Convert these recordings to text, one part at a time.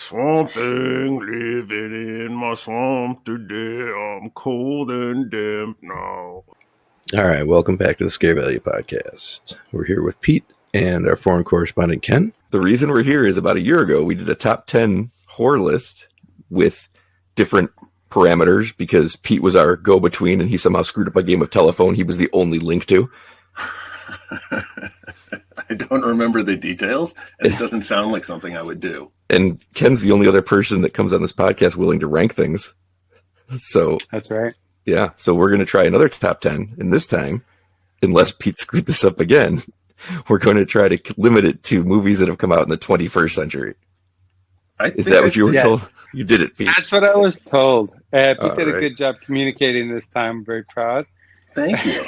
Swamp Thing living in my swamp today. I'm cold and damp now. All right, welcome back to the Scare Value Podcast. We're here with Pete and our foreign correspondent, Ken. The reason we're here is about a year ago, we did a top 10 horror list with different parameters because Pete was our go-between and he somehow screwed up a game of telephone he was the only link to. I don't remember the details, and it doesn't sound like something I would do. And Ken's the only other person that comes on this podcast willing to rank things. So that's right. Yeah, so we're going to try another top 10, and this time, unless Pete screwed this up again, we're going to try to limit it to movies that have come out in the 21st century. Is that what you were told? You did it, Pete. That's what I was told. Pete did a good job communicating this time. I'm very proud. Thank you.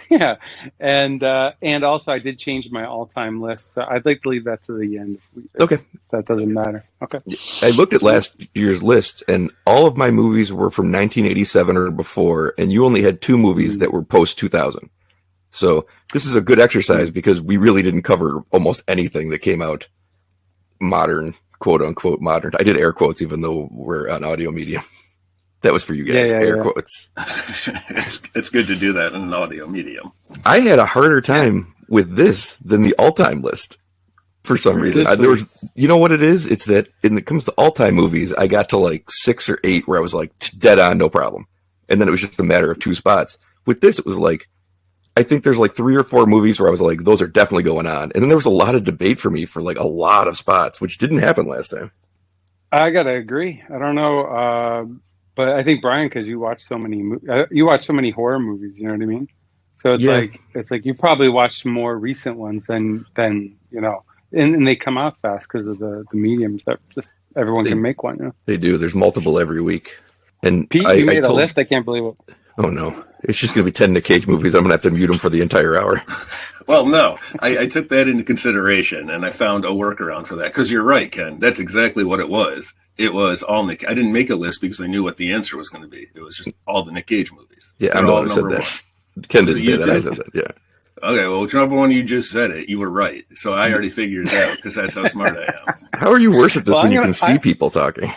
Yeah, and also I did change my all-time list, so I'd like to leave that to the end. Okay. That doesn't matter. Okay. I looked at last year's list, and all of my movies were from 1987 or before, and you only had 2 movies that were post-2000. So this is a good exercise because we really didn't cover almost anything that came out modern, quote-unquote modern. I did air quotes even though we're on audio medium. That was for you guys, air quotes. It's good to do that in an audio medium. I had a harder time with this than the all-time list for some reason. There was, you know what it is? It's that when it comes to all-time movies, I got to like 6 or 8 where I was like dead on, no problem. And then it was just a matter of 2 spots. With this, it was like, I think there's like 3 or 4 movies where I was like, those are definitely going on. And then there was a lot of debate for me for like a lot of spots, which didn't happen last time. I got to agree. I don't know. But I think Brian, because you watch so many horror movies, you know what I mean. So it's like you probably watched more recent ones than you know, and they come out fast because of the mediums that just everyone can make one. You know? They do. There's multiple every week. And Pete, you made a list. I can't believe it. Oh no, it's just gonna be 10 Nick Cage movies. I'm gonna have to mute them for the entire hour. Well, no, I took that into consideration, and I found a workaround for that. Because you're right, Ken. That's exactly what it was. It was all Nick. I didn't make a list because I knew what the answer was going to be. It was just all the Nick Cage movies. Yeah, I'm the one who said that. Ken didn't say that. I said that. Yeah. Okay, well, whichever one you just said it, you were right. So I already figured it out because that's how smart I am. How are you worse at this when you can see people talking?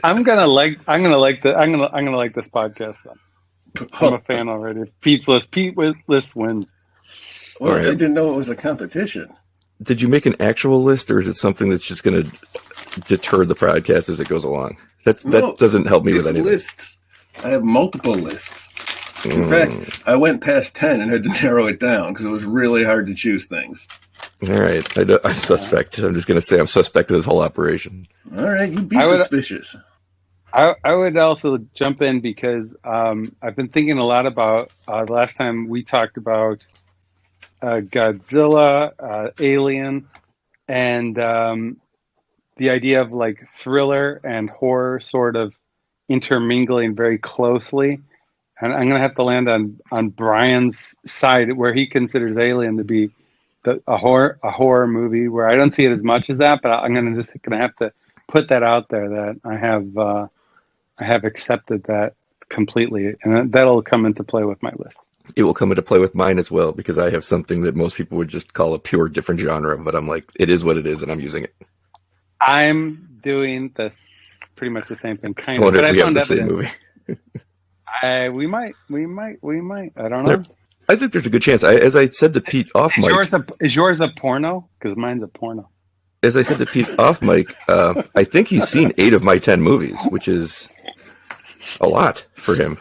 I'm gonna like this podcast. Then. I'm a fan already. Pete's list. List wins. Well, right. I didn't know it was a competition. Did you make an actual list, or is it something that's just going to deter the podcast as it goes along? That doesn't help me with anything. Lists. I have multiple lists. In fact, I went past 10 and had to narrow it down because it was really hard to choose things. All right. I'm suspect. I'm just going to say I'm suspect of this whole operation. All right. You'd be suspicious. I would also jump in because I've been thinking a lot about the last time we talked about Godzilla, Alien, and the idea of like thriller and horror sort of intermingling very closely. And I'm going to have to land on Brian's side where he considers Alien to be a horror movie, where I don't see it as much as that, but I'm going to have to put that out there that I have accepted that completely, and that'll come into play with my list. It will come into play with mine as well, because I have something that most people would just call a pure different genre, but I'm like, it is what it is, and I'm using it. I'm doing pretty much the same thing, kind of. But I found the same movie. We might. I don't know. I think there's a good chance. As I said to Pete off mic, is yours a porno? Because mine's a porno. As I said to Pete off mic, I think he's seen 8 of my 10 movies, which is a lot for him.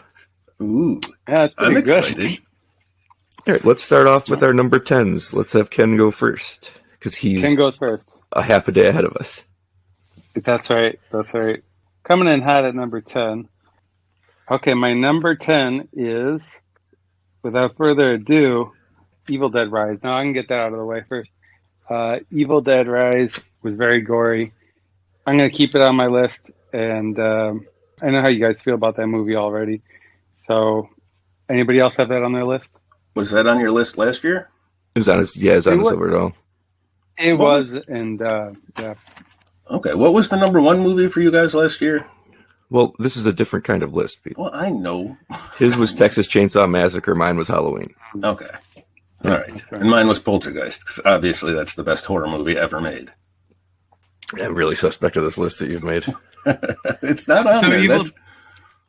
Ooh, yeah, I'm excited. Good. All right, let's start off with our number 10s. Let's have Ken go first, because Ken goes first. A half a day ahead of us. That's right. Coming in hot at number 10. Okay, my number 10 is, without further ado, Evil Dead Rise. Now I can get that out of the way first. Evil Dead Rise was very gory. I'm going to keep it on my list, and I know how you guys feel about that movie already. So, anybody else have that on their list? Was that on your list last year? It was on his overall. It was, and yeah. Okay, what was the number 1 movie for you guys last year? Well, this is a different kind of list, Pete. Well, I know. His was Texas Chainsaw Massacre. Mine was Halloween. Okay. All right. And mine was Poltergeist, because obviously that's the best horror movie ever made. I'm really suspect of this list that you've made. It's not on So there. evil-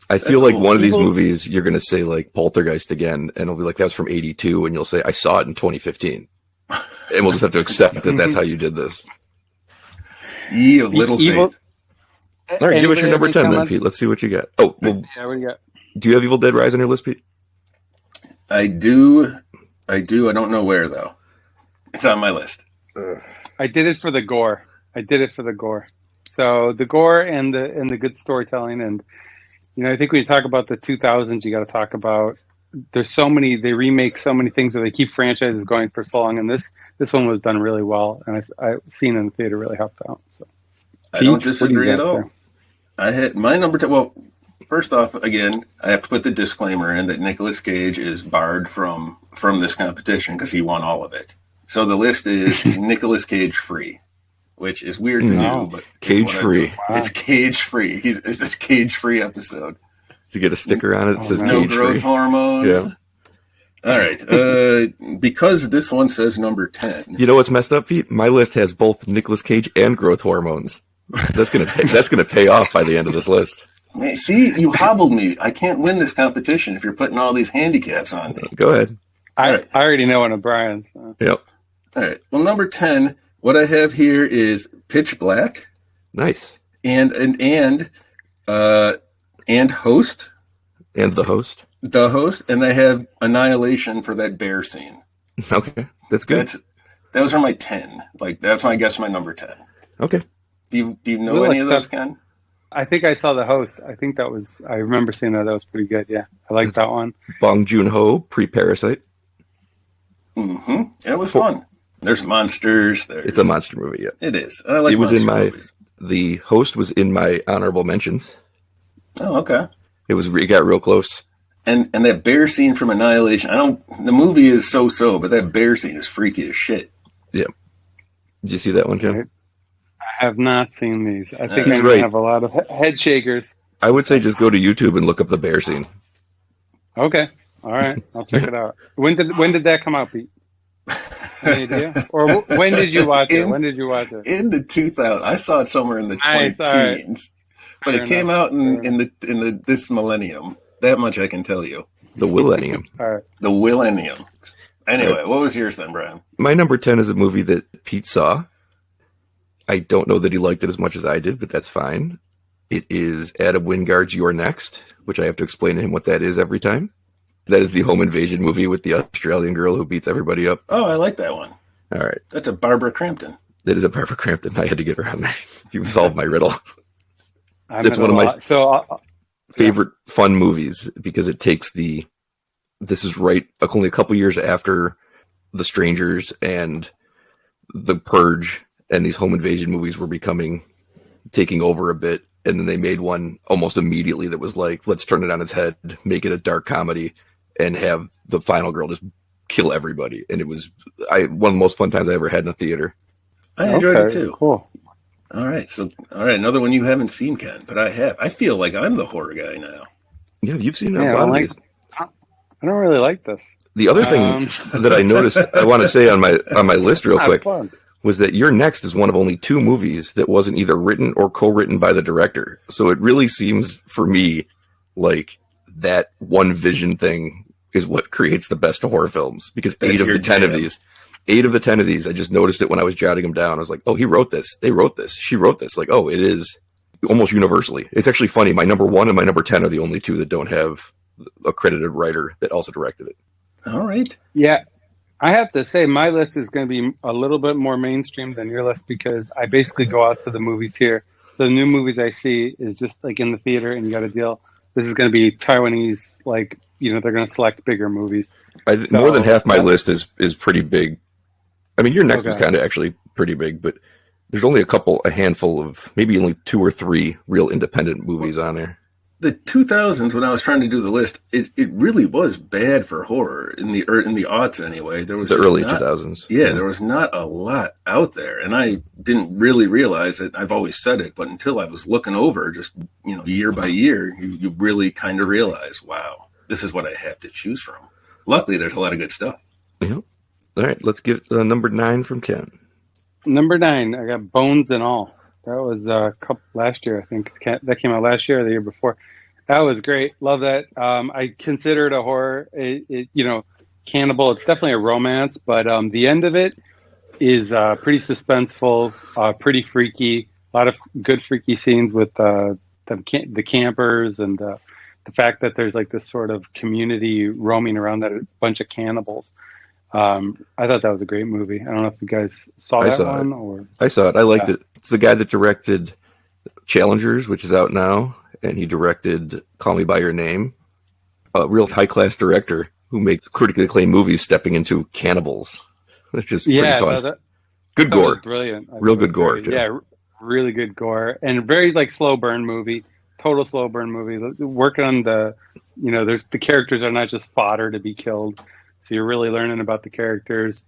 I feel like cool. one of these Evil- movies, you're going to say like Poltergeist again, and it'll be like, that was from 82, and you'll say, I saw it in 2015. And we'll just have to accept that that's how you did this. Ye of little Evil- faith. All right, give us Anybody your number have 10 any then, comments? Pete. Let's see what you got. Oh, well, Yeah, what do you got? do you have Evil Dead Rise on your list, Pete? I do. I don't know where though. It's on my list. I did it for the gore. So the gore and the good storytelling, and I think when you talk about the 2000s, you got to talk about. There's so many. They remake so many things, or they keep franchises going for so long, and this one was done really well, and I seen it in the theater really helped out. So I don't Pete, what do you disagree at got all. there? I had my number 10. Well, first off, again, I have to put the disclaimer in that Nicolas Cage is barred from this competition because he won all of it. So the list is Nicolas Cage free, which is weird to No. do, but it's Cage what I free. do. It's cage free. It's a cage free episode. To get a sticker on it that says No Cage growth Free. hormones. Yeah. All right. Because this one says number 10. You know what's messed up, Pete? My list has both Nicolas Cage and growth hormones. That's gonna pay off by the end of this list. Hey, see, you hobbled me. I can't win this competition if you're putting all these handicaps on me. Go ahead. I right. already know one of Brian's. So. Yep. All right. Well, number 10, what I have here is Pitch Black Nice. and Host, And the host. the host, and I have Annihilation for that bear scene. Okay. That's good. Those are my 10. Like that's I guess my number 10. Okay. Do you know We'll any of those, accept- Ken? I think I saw the host. I think that was. I remember seeing that. That was pretty good. Yeah, I like that one. Bong Joon-ho, pre-Parasite. Mm-hmm. It was fun. There's monsters. It's a monster movie, yeah. It is. I like It was in monster my movies. The host was in my honorable mentions. Oh, okay. It got real close. And that bear scene from Annihilation. The movie is so, but that bear scene is freaky as shit. Did you see that one, Ken? Right. I have not seen these. I think He's I'm right. gonna have a lot of head shakers. I would say just go to YouTube and look up the bear scene. Okay, all right, I'll check it out. When did that come out, Pete? Any idea? Or when did you watch it? When did you watch it? In the 2000s, I saw it somewhere in the Nice, 20 all right. teens, but Fair it came enough, out in this millennium. That much I can tell you. The Millennium. All right. The millennium. Anyway, what was yours then, Brian? My number 10 is a movie that Pete saw. I don't know that he liked it as much as I did, but that's fine. It is Adam Wingard's You're Next, which I have to explain to him what that is every time. That is the home invasion movie with the Australian girl who beats everybody up. Oh, I like that one. All right. That's a Barbara Crampton. That is a Barbara Crampton. I had to get her on there. You've solved my riddle. I'm That's at one a of my lot. So favorite fun movies because it takes this is right only a couple years after The Strangers and The Purge, and these home invasion movies were taking over a bit, and then they made one almost immediately that was like, let's turn it on its head, make it a dark comedy, and have the final girl just kill everybody. And it was one of the most fun times I ever had in a theater. I enjoyed it okay, too. Cool. All right, another one you haven't seen, Ken, but I have. I feel like I'm the horror guy now. Yeah, you've seen a Yeah, lot of I these. I don't really like this. The other thing that I noticed, I want to say on my list real quick, Fun. was that Your Next is one of only 2 movies that wasn't either written or co-written by the director. So it really seems for me like that one vision thing is what creates the best horror films, because That's 8 of your the 10 of jam. these, I just noticed it when I was jotting them down. I was like, oh, he wrote this. They wrote this. She wrote this. Like, oh, it is almost universally. It's actually funny. My number 1 and my number 10 are the only 2 that don't have a credited writer that also directed it. All right. Yeah, I have to say my list is going to be a little bit more mainstream than your list because I basically go out to the movies here. So the new movies I see is just like in the theater, and you got to deal. This is going to be Taiwanese, like they're going to select bigger movies. More than half my list is pretty big. I mean, Your Next was Okay. kind of actually pretty big, but there's only a handful of maybe only 2 or 3 real independent movies on there. The 2000s, when I was trying to do the list, it really was bad for horror in the aughts anyway. There was The just early not- 2000s. Yeah, there was not a lot out there, and I didn't really realize it. I've always said it, but until I was looking over, just year by year, you really kind of realize, wow, this is what I have to choose from. Luckily, there's a lot of good stuff. Yeah. All right, let's get number 9 from Ken. Number 9, I got Bones and All. That was a couple last year, I think. That came out last year or the year before. That was great. Love that. I consider it a horror. Cannibal. It's definitely a romance, but the end of it is pretty suspenseful, pretty freaky. A lot of good freaky scenes with the campers and the fact that there's like this sort of community roaming around that a bunch of cannibals. I thought that was a great movie. I don't know if you guys saw that one. Or I saw it. I liked it. It's the guy that directed Challengers, which is out now, and he directed Call Me by Your Name. A real high-class director who makes critically acclaimed movies stepping into cannibals. It's just pretty fun. Good gore. Brilliant. Real good gore, too. Yeah, really good gore. And very like slow burn movie. Total slow burn movie. Working on the characters are not just fodder to be killed. So you're really learning about the characters,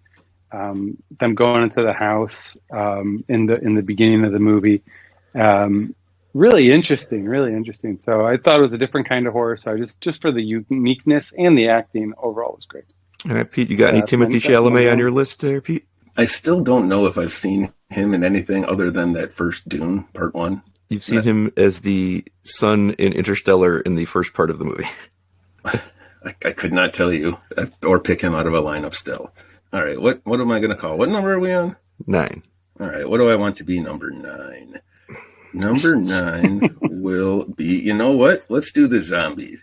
them going into the house in the beginning of the movie. Really interesting. So I thought it was a different kind of horror. So just for the uniqueness and the acting overall was great. All right, Pete, you got any Timothée Chalamet on your list there, Pete? I still don't know if I've seen him in anything other than that first Dune, part 1. You've seen him as the son in Interstellar in the first part of the movie. I could not tell you or pick him out of a lineup still. All right, what am I going to call? What number are we on? 9. All right, what do I want to be number 9? Number 9 will be, you know what? Let's do the zombies.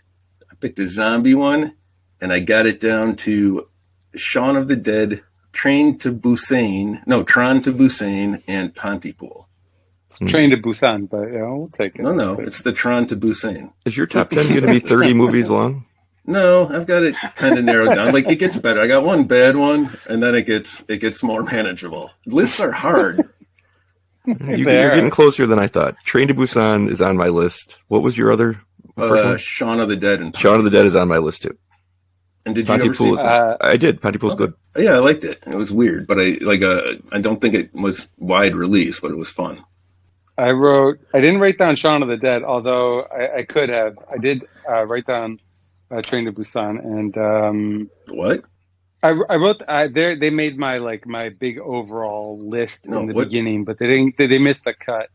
I picked a zombie one, and I got it down to Shaun of the Dead, Tron to Busan, and Pontypool. It's Train to Busan, but we'll take it. No, it's the Tron to Busan. Is your top 10 going to be 30 movies long? No, I've got it kind of narrowed down. Like, it gets better. I got one bad one, and then it gets more manageable. Lists are hard. You're getting closer than I thought. Train to Busan is on my list. What was your other? Shaun of the Dead. And Shaun of the Dead is on my list too. And did you ever see it? I did. Pontypool's good. Yeah, I liked it. It was weird, but I don't think it was wide release, but it was fun. I didn't write down Shaun of the Dead, although I could have. I did write down Train to Busan, and what? I wrote. They made my big overall list in the beginning, but they didn't. They missed the cut.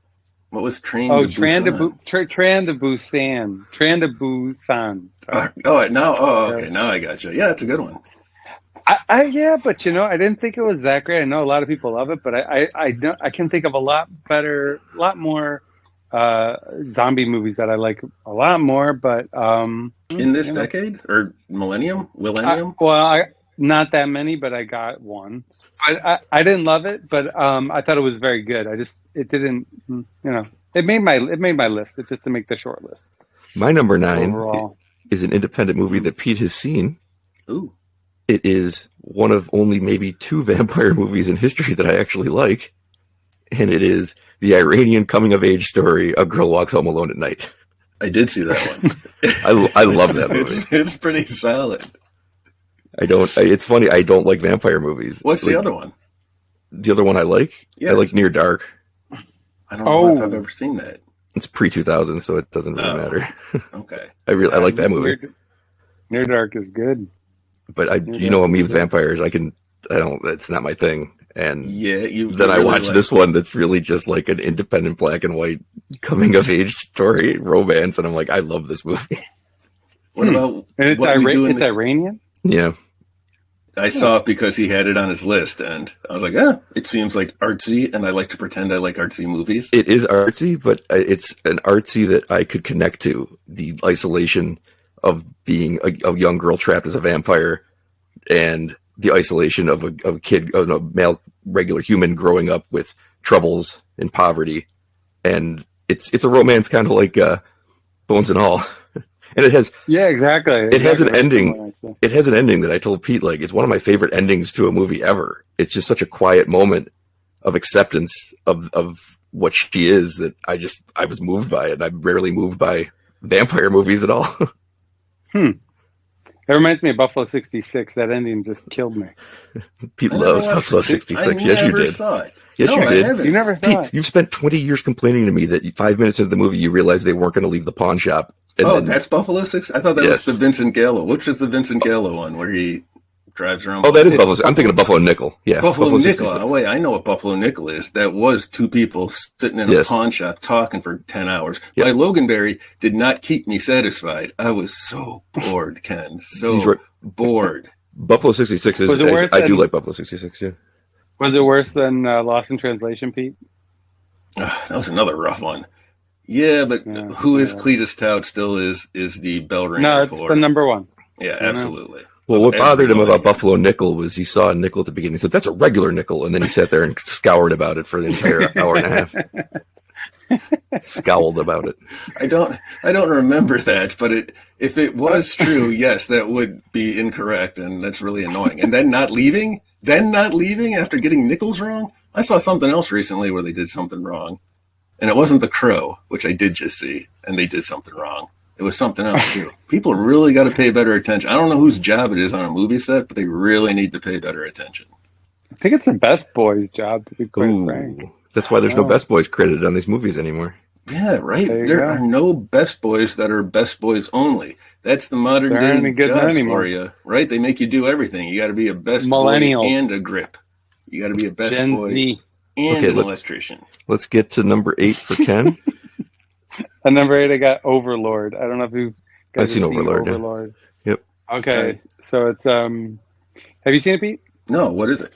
What was Train to Busan? Tran to Busan. Tran to Busan. Okay. Now I got you. Yeah, it's a good one. But I didn't think it was that great. I know a lot of people love it, but I can think of a lot more zombie movies that I like a lot more. But in this decade or millennium? Not that many, but I got one. I didn't love it, but I thought it was very good. It didn't, it made my list. It's just to make the short list. My number 9 is an independent movie that Pete has seen. Ooh. It is one of only maybe 2 vampire movies in history that I actually like. And it is the Iranian coming-of-age story, A Girl Walks Home Alone at Night. I did see that one. I love that movie. It's pretty solid. It's funny, I don't like vampire movies. What's the other one? The other one I like? Yes. I like Near Dark. I don't know if I've ever seen that. It's pre-2000, so it doesn't really matter. Okay. I like that movie. Near Dark is good. But me with vampires, it's not my thing. And then I watched this one that's really just like an independent black and white coming of age story romance, and I'm like, I love this movie. What about it's Iranian? Yeah. I saw it because he had it on his list, and I was like, it seems like artsy, and I like to pretend I like artsy movies. It is artsy, but it's an artsy that I could connect to. The isolation of being a young girl trapped as a vampire, and the isolation of a kid, a male regular human growing up with troubles and poverty. And it's a romance kind of like Bones and All. And it has exactly. It has an ending. It has an ending that I told Pete, like, it's one of my favorite endings to a movie ever. It's just such a quiet moment of acceptance of what she is that I was moved by it. I'm rarely moved by vampire movies at all. It reminds me of Buffalo 66. That ending just killed me. Pete loves Buffalo 66. Yes, you did. Saw it. Yes, you did. Haven't. You never saw it. You've spent 20 years complaining to me that 5 minutes into the movie you realized they weren't going to leave the pawn shop. That's Buffalo 6? I thought that was the Vincent Gallo. Which is the Vincent Gallo one where he drives around. Oh, that is Buffalo. I'm thinking of Buffalo Nickel. Yeah, Buffalo Nickel. 66. Oh, wait, I know what Buffalo Nickel is. That was two people sitting in a pawn shop talking for 10 hours. Yep. My Loganberry did not keep me satisfied. I was so bored, Ken. So bored. Buffalo 66 is. I do like Buffalo 66. Yeah. Was it worse than Lost in Translation, Pete? That was another rough one. Yeah, but who is Cletus Tout still is the bell ringer no, it's for? the number one. Yeah, absolutely. Well, what bothered him about Buffalo Nickel was he saw a nickel at the beginning. He said, "That's a regular nickel," and then he sat there and scoured about it for the entire hour and a half. Scowled about it. I don't remember that, but if it was true, yes, that would be incorrect, and that's really annoying. And then not leaving after getting nickels wrong. I saw something else recently where they did something wrong, and it wasn't The Crow, which I did just see, and they did something wrong. It was something else too. People really got to pay better attention. I don't know whose job it is on a movie set, but they really need to pay better attention. I think it's the best boy's job, to be quite frank. That's why there's no best boys credited on these movies anymore. Yeah, right. There are no best boys that are best boys only. That's the modern day jobs for you, right? They make you do everything. You got to be a best boy and a grip. You got to be a best Gen boy Z. and an electrician. Let's get to number 8 for Ken. At number 8, I got Overlord. I don't know if you guys I've seen Overlord. Yeah. Yep. Okay, so it's have you seen it, Pete? No. What is it?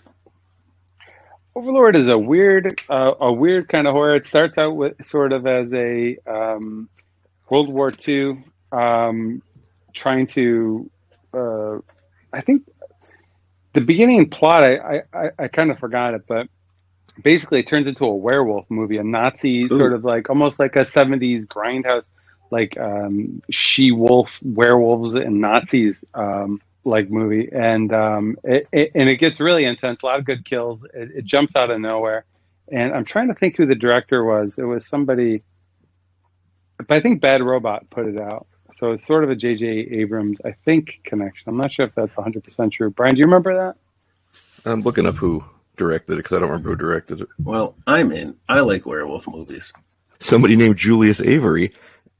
Overlord is a weird kind of horror. It starts out with sort of as a World War II trying to. I think the beginning plot I kind of forgot it, but basically it turns into a werewolf movie, a Nazi sort of like almost like a 70s grindhouse, like she-wolf werewolves and Nazis like movie, and it gets really intense. A lot of good kills. It jumps out of nowhere, and I'm trying to think who the director was. It was somebody, but I think Bad Robot put it out. So it's sort of a J.J. Abrams, I think, connection. I'm not sure if that's 100% true. Brian, do you remember that? I'm looking up who directed it because I don't remember who directed it. Well, I'm in. I like werewolf movies. Somebody named Julius Avery.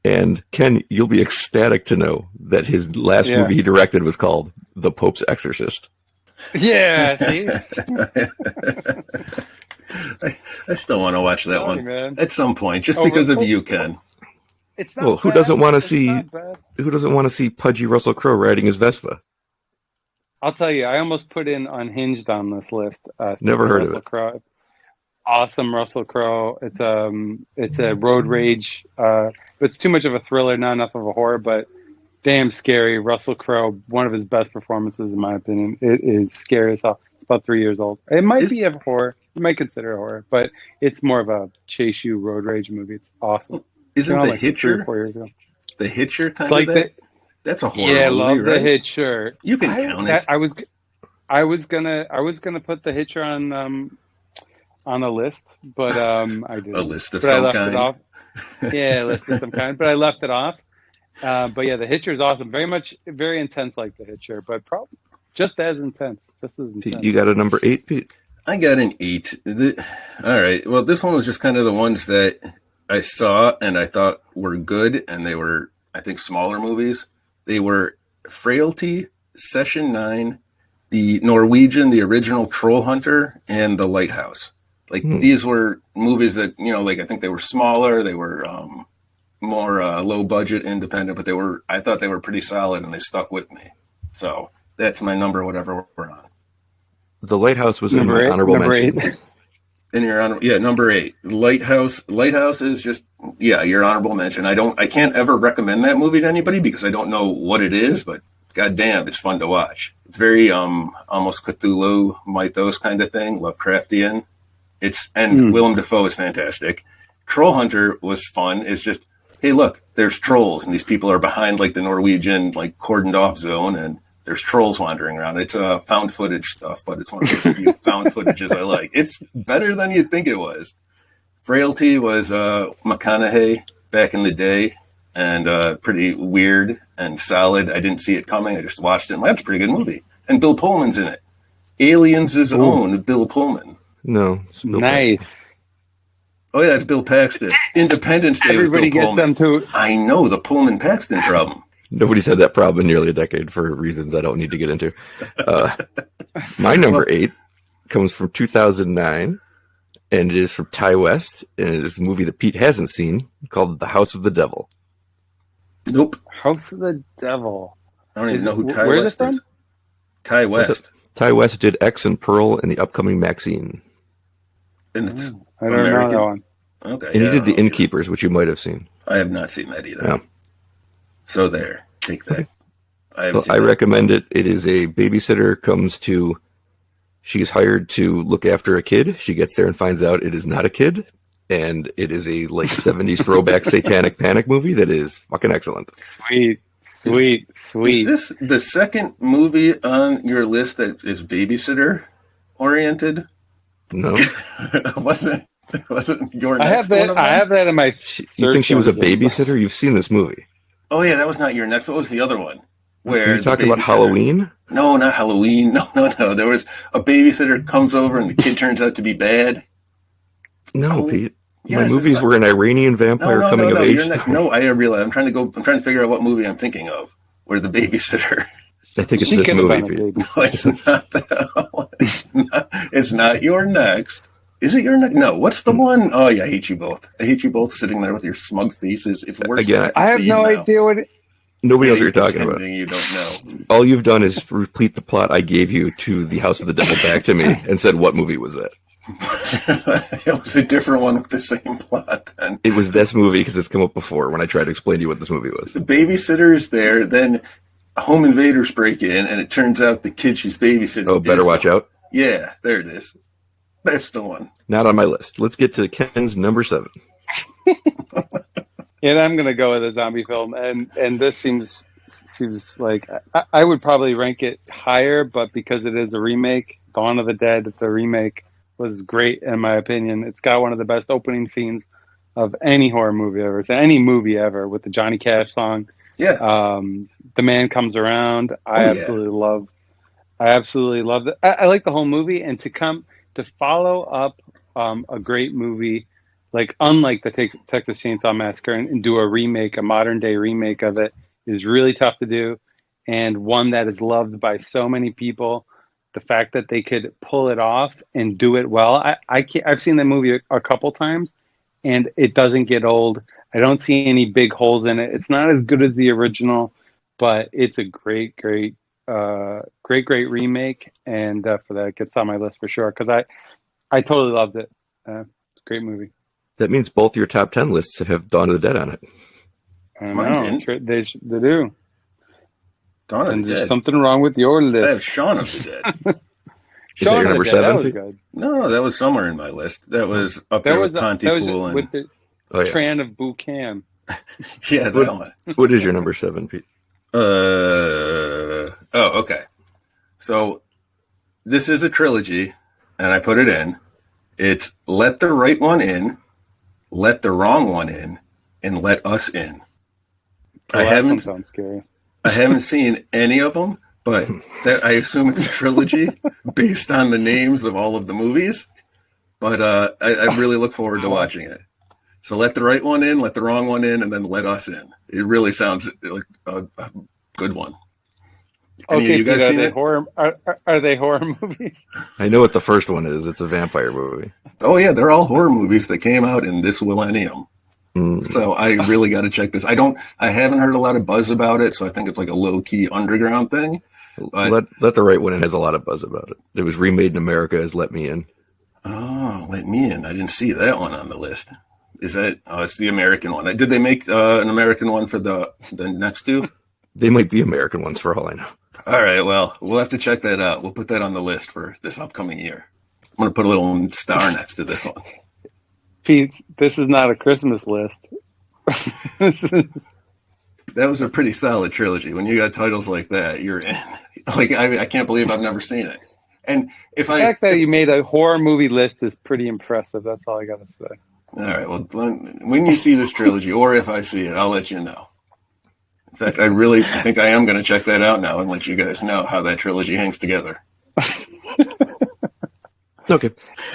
And Ken, you'll be ecstatic to know that his last movie he directed was called The Pope's Exorcist. Yeah, see? I still want to watch that one at some point, just because of you, Ken. It's not who doesn't want to see pudgy Russell Crowe riding his Vespa? I'll tell you, I almost put in Unhinged on this list. Never heard Russell of it. Crowe. Awesome Russell Crowe. It's a road rage. It's too much of a thriller, not enough of a horror, but damn scary. Russell Crowe, one of his best performances in my opinion. It is scary as hell. It's about 3 years old. It might be a horror. You might consider it a horror, but it's more of a chase you road rage movie. It's awesome. Isn't The like Hitcher 3 or 4 years ago? The Hitcher kind like of that? That's a horror movie, I love right? The Hitcher. You can count it. I was gonna put The Hitcher on a list, but I didn't. A list of but some I left kind. it off. Yeah, a list of some kind. But I left it off. But yeah, The Hitcher is awesome. Very intense, like The Hitcher, but probably just as intense. You got a number 8, Pete? I got an 8. All right. Well, this one was just kind of the ones that I saw and I thought were good, and they were, I think, smaller movies. They were Frailty, Session 9, the Norwegian, the original Troll Hunter, and The Lighthouse. Like these were movies that, I think they were smaller. They were more low budget, independent, but I thought they were pretty solid and they stuck with me. So that's my number, whatever we're on. The Lighthouse was in my honorable mentions. In your honor, number 8, Lighthouse. Lighthouse is just, your honorable mention. I can't ever recommend that movie to anybody because I don't know what it is, but goddamn, it's fun to watch. It's very almost Cthulhu mythos kind of thing, Lovecraftian. Willem Dafoe is fantastic. Troll Hunter was fun. It's just, hey, look, there's trolls, and these people are behind like the Norwegian cordoned off zone, and there's trolls wandering around. It's found footage stuff, but it's one of those few found footages I like. It's better than you'd think it was. Frailty was McConaughey back in the day, and pretty weird and solid. I didn't see it coming. I just watched it. And that's a pretty good movie. And Bill Pullman's in it. Aliens' own Bill Pullman. No. Nice. Paxton. Oh, yeah, it's Bill Paxton. Independence Day. Everybody was Bill gets Pullman. them too. I know, the Pullman-Paxton problem. Nobody's had that problem in nearly a decade for reasons I don't need to get into. My number 8 comes from 2009, and it is from Ty West, and it is a movie that Pete hasn't seen called The House of the Devil. Nope. House of the Devil. I don't even know who Ty where's West it from? is. Ty West. Ty West did X and Pearl and the upcoming Maxine. And it's I don't know that one. Okay. And he did The Innkeepers, which you might have seen. I have not seen that either. Yeah. So there. Take that. I recommend it. It is a babysitter comes to... She's hired to look after a kid. She gets there and finds out it is not a kid. And it is a 70s throwback satanic panic movie that is fucking excellent. Sweet. Is this the second movie on your list that is babysitter oriented? No. It wasn't your I next have that. one? I have that in my. You think she was a babysitter? You've seen this movie. Oh yeah, that was not your next. What was the other one? Where Are you talking about Halloween? No, not Halloween. No. There was a babysitter comes over and the kid turns out to be bad. No, Pete. Yes, My movies were an Iranian vampire coming of age. No, I realize. I'm trying to figure out what movie I'm thinking of. Where the babysitter. I think it's She this could have movie, been a Pete. baby. No, it's not that one. It's not your next. Is it your next? No. What's the one? Oh yeah, I hate you both. I hate you both sitting there with your smug faces. It's worse. Again, than I have no idea what. Nobody knows what you're talking about. You don't know. All you've done is repeat the plot I gave you to The House of the Devil back to me and said, what movie was that? It was a different one with the same plot then. It was this movie because it's come up before when I tried to explain to you what this movie was. The babysitter is there, then home invaders break in, and it turns out the kid she's babysitting. Oh, better watch out. Yeah, there it is. That's the one. Not on my list. Let's get to Ken's number 7. And I'm gonna go with a zombie film, and this seems like I would probably rank it higher, but because it is a remake, Dawn of the Dead, the remake was great in my opinion. It's got one of the best opening scenes of any horror movie ever, any movie ever, with the Johnny Cash song. Yeah. The Man Comes Around. I absolutely love it. I like the whole movie, and to follow up a great movie, like unlike the Texas Chainsaw Massacre, and do a modern day remake of it is really tough to do, and one that is loved by so many people. The fact that they could pull it off and do it well. I've seen the movie a couple times, and it doesn't get old. I don't see any big holes in it. It's not as good as the original, but it's a great remake, and for that, it gets on my list for sure because I totally loved it. Great movie. That means both your top 10 lists have Dawn of the Dead on it. I know. They do. Dawn of And the there's Dead. something wrong with your list. I have Shaun of the Dead. Is that your number 7? That was good. No, that was somewhere in my list. That was up there with Pontypool. With the Tran of Buchan. Yeah, that one. What is your number 7, Pete? Okay. So this is a trilogy, and I put it in. It's Let the Right One In, Let the Wrong One In, and Let Us In. That sounds scary. I haven't seen any of them, but I assume it's a trilogy based on the names of all of the movies. But I really look forward to watching it. So Let the Right One In, Let the Wrong One In, and then Let Us In. It really sounds like a good one. Okay, Pete, are they horror movies? I know what the first one is. It's a vampire movie. Oh, yeah, they're all horror movies that came out in this millennium. So I really got to check this. I haven't heard a lot of buzz about it, so I think it's like a low-key underground thing. But, Let the Right One In has a lot of buzz about it. It was remade in America as Let Me In. Oh, Let Me In. I didn't see that one on the list. Is that? Oh, it's the American one. Did they make an American one for the next two? They might be American ones for all I know. All right, well, we'll have to check that out. We'll put that on the list for this upcoming year. I'm going to put a little star next to this one. Pete, this is not a Christmas list. That was a pretty solid trilogy. When you got titles like that, you're in. Like, I can't believe I've never seen it. And the fact that you made a horror movie list is pretty impressive. That's all I got to say. All right, well, when you see this trilogy, or if I see it, I'll let you know. In fact, I think I am going to check that out now and let you guys know how that trilogy hangs together. Okay.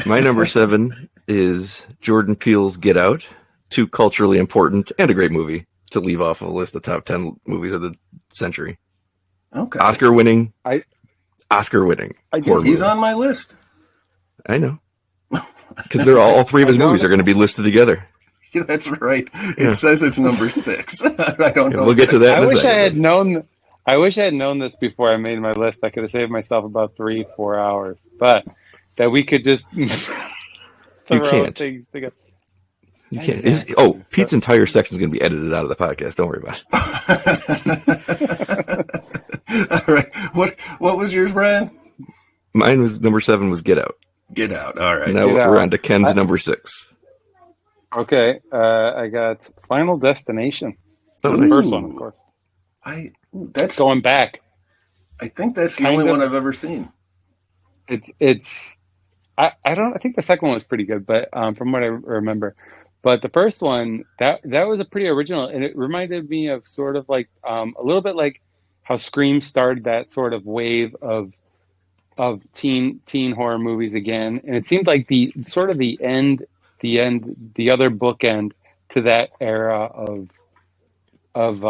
My number 7 is Jordan Peele's Get Out. Too culturally important and a great movie to leave off of a list of top 10 movies of the century. Okay. Oscar winning. I horror He's movie. on my list. I know. Because they're all three of his movies are going to be listed together. Yeah, that's right. It says it's number 6. I don't know. We'll get to that. I in a wish I second. had known. I wish I had known this before I made my list. I could have saved myself about 3-4 hours. But that we could just throw can't. things together. You can't. Pete's entire section is going to be edited out of the podcast. Don't worry about it. All right. What was yours, Brian? Mine was number 7 was Get Out. Get Out. All right. Now we're on to Ken's number 6. Okay. I got Final Destination. Oh, The first one, of course. That's going back. I think that's the only one I've ever seen. I think the second one was pretty good, but from what I remember. But the first one, that was a pretty original, and it reminded me of sort of like a little bit like how Scream started that sort of wave of teen horror movies again, and it seemed like the other bookend to that era of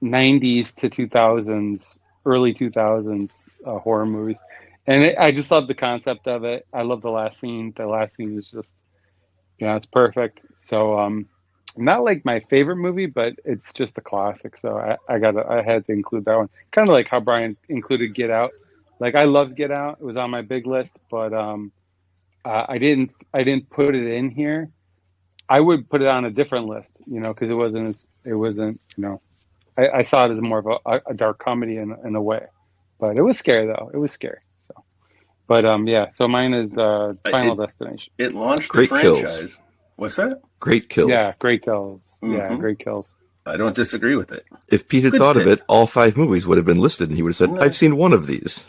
90s to 2000s, early 2000s horror movies, and I just love the concept of it. I love the last scene. The last scene is just, it's perfect. So not like my favorite movie, but it's just a classic. So I had to include that one. Kind of like how Brian included Get Out. Like, I loved Get Out. It was on my big list, but I didn't put it in here. I would put it on a different list, because it wasn't. I saw it as more of a dark comedy in a way, but it was scary though. It was scary. So, but yeah. So mine is Final Destination. It launched Great the franchise. Kills. What's that? Great Kills. Yeah, Great Kills. Mm-hmm. Yeah, Great Kills. I don't disagree with it. If Pete had Good thought pick. of it, all 5 movies would have been listed, and he would have said, No. I've seen one of these.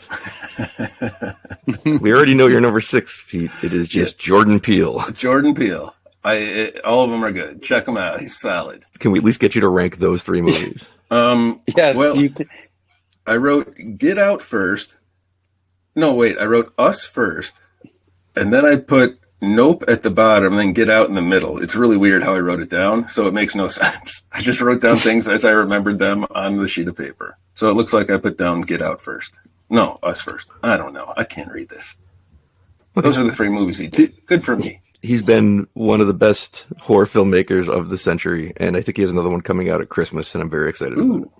We already know your number 6, Pete. It is just Jordan Peele. Jordan Peele. All of them are good. Check them out. He's solid. Can we at least get you to rank those 3 movies? Yeah. Well, I wrote Get Out first. No, wait. I wrote Us first, and then I put Nope at the bottom, and then Get Out in the middle. It's really weird how I wrote it down, so it makes no sense. I just wrote down things as I remembered them on the sheet of paper. So it looks like I put down Get Out first. No, Us first. I don't know. I can't read this. Those are the 3 movies he did. Good for me. He's been one of the best horror filmmakers of the century, and I think he has another one coming out at Christmas, and I'm very excited about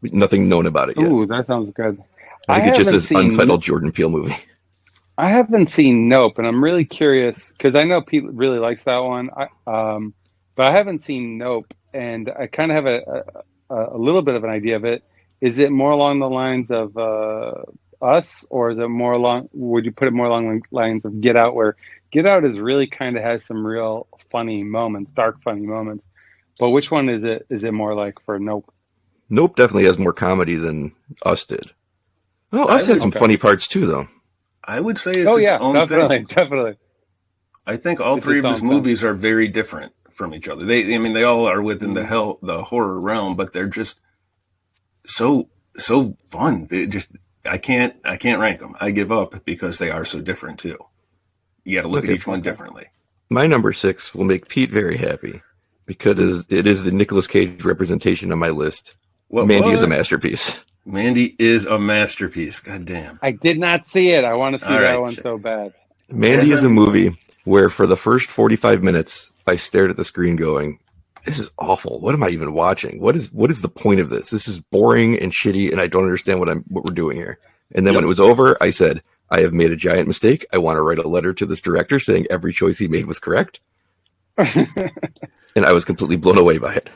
it. Nothing known about it yet. Ooh, that sounds good. I think it just says haven't seen- untitled Jordan Peele movie. I haven't seen Nope, and I'm really curious because I know Pete really likes that one. But I haven't seen Nope, and I kind of have a little bit of an idea of it. Is it more along the lines of Us, or is it more along? Would you put it more along the lines of Get Out, where Get Out is really kind of has some real funny moments, dark funny moments. But which one is it? Is it more like for Nope? Nope definitely has more comedy than Us did. Oh, Us had some funny parts too, though. I would say it's its own thing. Definitely. I think all 3 of his movies are very different from each other. They all are within the horror realm, but they're just so fun. They just I can't rank them. I give up because they are so different too. You got to look at each one differently. My number 6 will make Pete very happy because it is the Nicolas Cage representation on my list. Mandy is a masterpiece. Mandy is a masterpiece. God damn. I did not see it. I want to see that one so bad. Mandy is a movie where for the first 45 minutes, I stared at the screen going, this is awful. What am I even watching? What is the point of this? This is boring and shitty, and I don't understand what we're doing here. And then when it was over, I said, I have made a giant mistake. I want to write a letter to this director saying every choice he made was correct. And I was completely blown away by it.